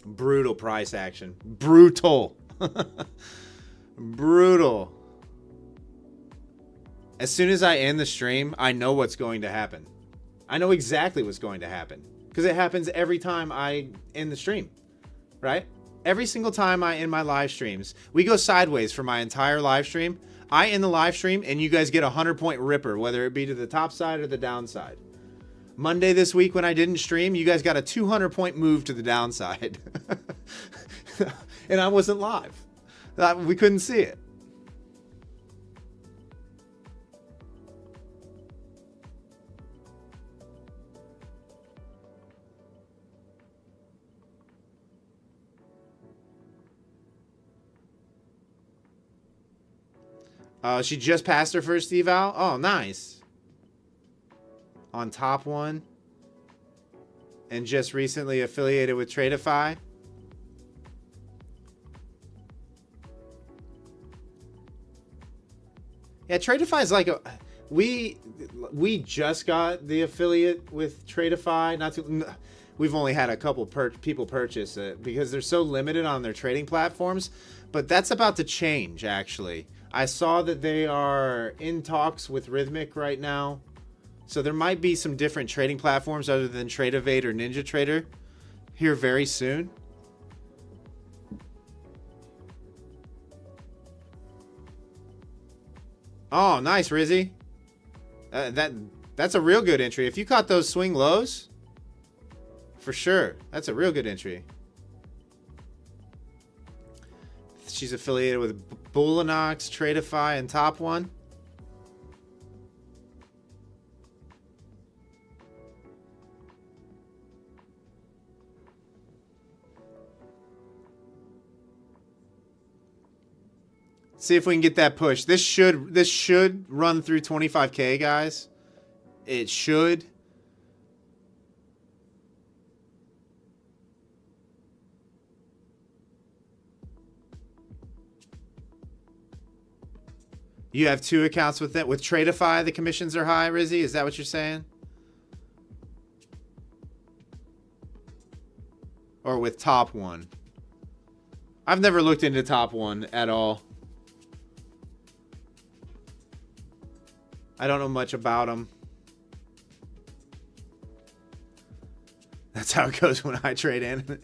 Brutal price action. Brutal. Brutal. As soon as I end the stream, I know what's going to happen. I know exactly what's going to happen. Because it happens every time I end the stream. Right? Every single time I end my live streams. We go sideways for my entire live stream. I end the live stream and you guys get a 100-point ripper. Whether it be to the top side or the downside. Monday this week when I didn't stream, you guys got a 200-point move to the downside. And I wasn't live. We couldn't see it. She just passed her first eval. Oh, nice. On top one. And just recently affiliated with Tradeify. Yeah, Tradeify is like a... We just got the affiliate with Tradeify. We've only had a couple people purchase it because they're so limited on their trading platforms. But that's about to change, actually. I saw that they are in talks with Rhythmic right now. So there might be some different trading platforms other than Tradeovate or NinjaTrader here very soon. Oh, nice, Rizzy. That's a real good entry. If you caught those swing lows, for sure. That's a real good entry. She's affiliated with Bullinox, Tradeify, and Top One. See if we can get that push. This should run through 25K, guys. It should. You have 2 accounts with it. With Tradeify, the commissions are high, Rizzy? Is that what you're saying? Or with Top One? I've never looked into Top One at all. I don't know much about them. That's how it goes when I trade in.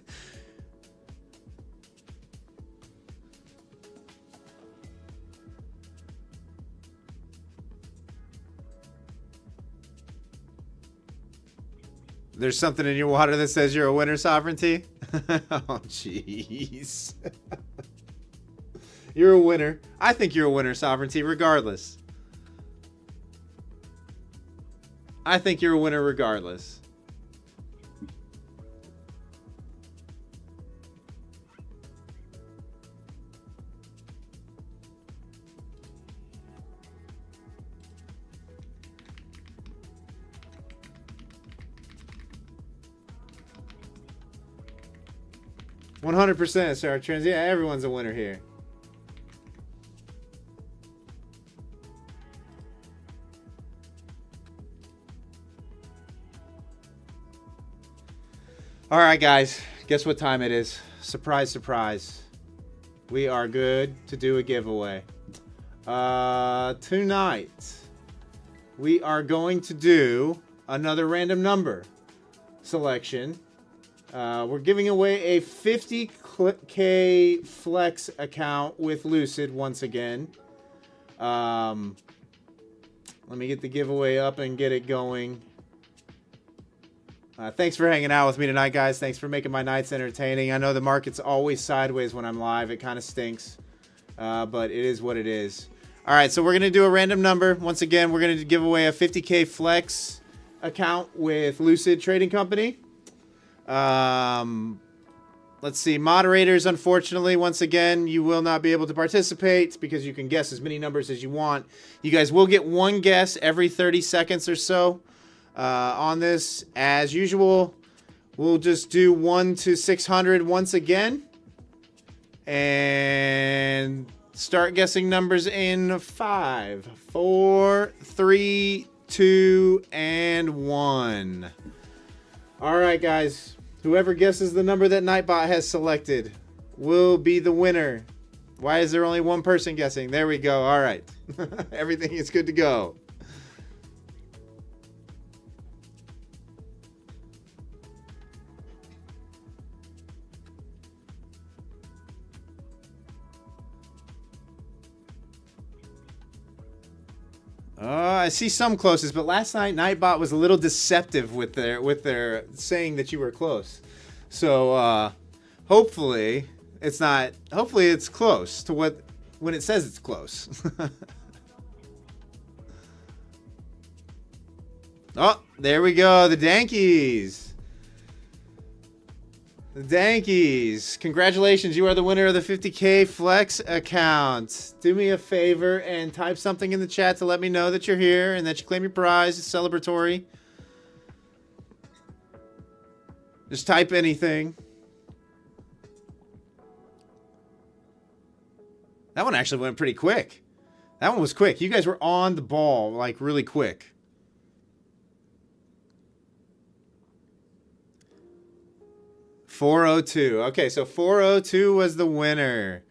There's something in your water that says you're a winner, Sovereignty? Oh, jeez. You're a winner. I think you're a winner, Sovereignty, regardless. I think you're a winner regardless. $100%, Sarah Trans. Yeah, everyone's a winner here. All right, guys. Guess what time it is? Surprise, surprise. We are good to do a giveaway. Tonight, we are going to do another random number selection. We're giving away a 50K Flex account with Lucid once again. Let me get the giveaway up and get it going. Thanks for hanging out with me tonight, guys. Thanks for making my nights entertaining. I know the market's always sideways when I'm live. It kind of stinks, but it is what it is. All right, so we're going to do a random number. Once again, we're going to give away a 50K Flex account with Lucid Trading Company. Let's see. Moderators, unfortunately, once again, you will not be able to participate because you can guess as many numbers as you want. You guys will get one guess every 30 seconds or so. On this, as usual, we'll just do 1 to 600 once again and start guessing numbers in 5, 4, 3, 2, and 1. All right, guys, whoever guesses the number that Nightbot has selected will be the winner. Why is there only one person guessing? There we go. All right. Everything is good to go. I see some closes, but last night Nightbot was a little deceptive with their saying that you were close. So hopefully it's not. Hopefully it's close to what when it says it's close. Oh, there we go. The Dankies. The Dankies. Congratulations. You are the winner of the 50K Flex account. Do me a favor and type something in the chat to let me know that you're here and that you claim your prize. It's celebratory. Just type anything. That one actually went pretty quick. That one was quick. You guys were on the ball, like, really quick. $402. Okay, so 402 was the winner.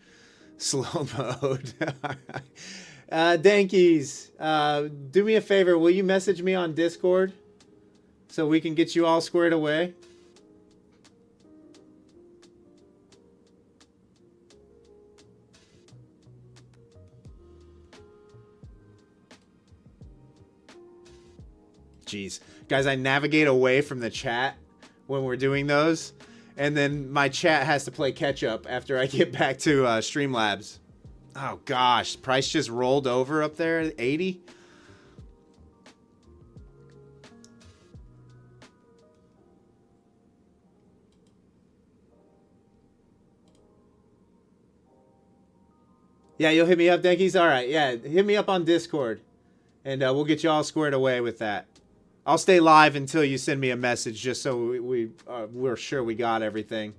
Slow mode. Dankies, do me a favor. Will you message me on Discord so we can get you all squared away? Jeez. Guys, I navigate away from the chat when we're doing those. And then my chat has to play catch up after I get back to Streamlabs. Oh gosh, price just rolled over up there at 80. Yeah, you'll hit me up, Denkies? All right, yeah, hit me up on Discord, and we'll get you all squared away with that. I'll stay live until you send me a message, just so we're sure we got everything.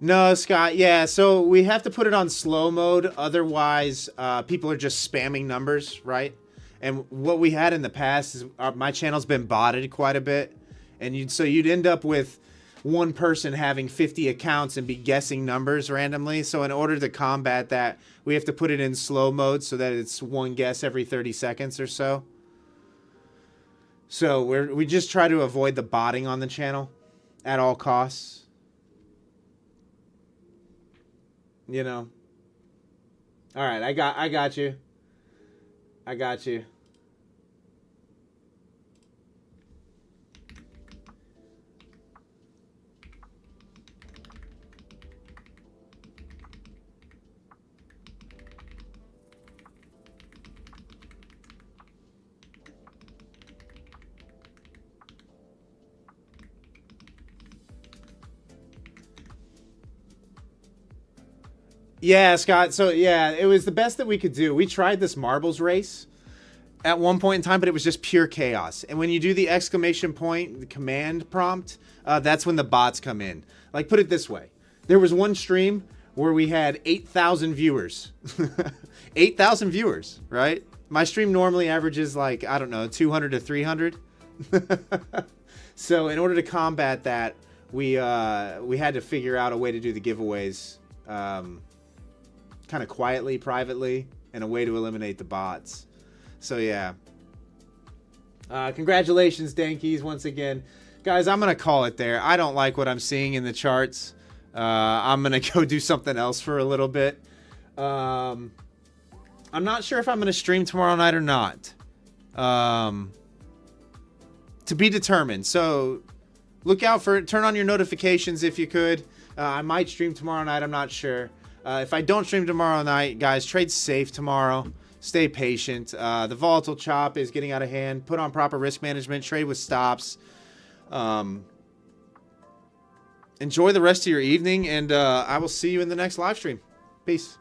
No, Scott. Yeah, so we have to put it on slow mode. Otherwise, people are just spamming numbers, right? And what we had in the past is my channel's been botted quite a bit, and you'd end up with one person having 50 accounts and be guessing numbers randomly. So in order to combat that, we have to put it in slow mode so that it's one guess every 30 seconds or so. So we just try to avoid the botting on the channel at all costs. You know. All right, I got you. I got you. Yeah, Scott. So yeah, it was the best that we could do. We tried this marbles race at one point in time, but it was just pure chaos. And when you do the exclamation point, the command prompt, that's when the bots come in. Like, put it this way. There was one stream where we had 8,000 viewers. 8,000 viewers, right? My stream normally averages like, I don't know, 200 to 300. So in order to combat that, we had to figure out a way to do the giveaways kind of quietly, privately, and a way to eliminate the bots. So yeah. Congratulations, Dankies, once again. Guys, I'm going to call it there. I don't like what I'm seeing in the charts. I'm going to go do something else for a little bit. I'm not sure if I'm going to stream tomorrow night or not. To be determined. So look out for it. Turn on your notifications if you could. I might stream tomorrow night. I'm not sure. If I don't stream tomorrow night, guys, trade safe tomorrow. Stay patient. The volatile chop is getting out of hand. Put on proper risk management. Trade with stops. Enjoy the rest of your evening, and I will see you in the next live stream. Peace.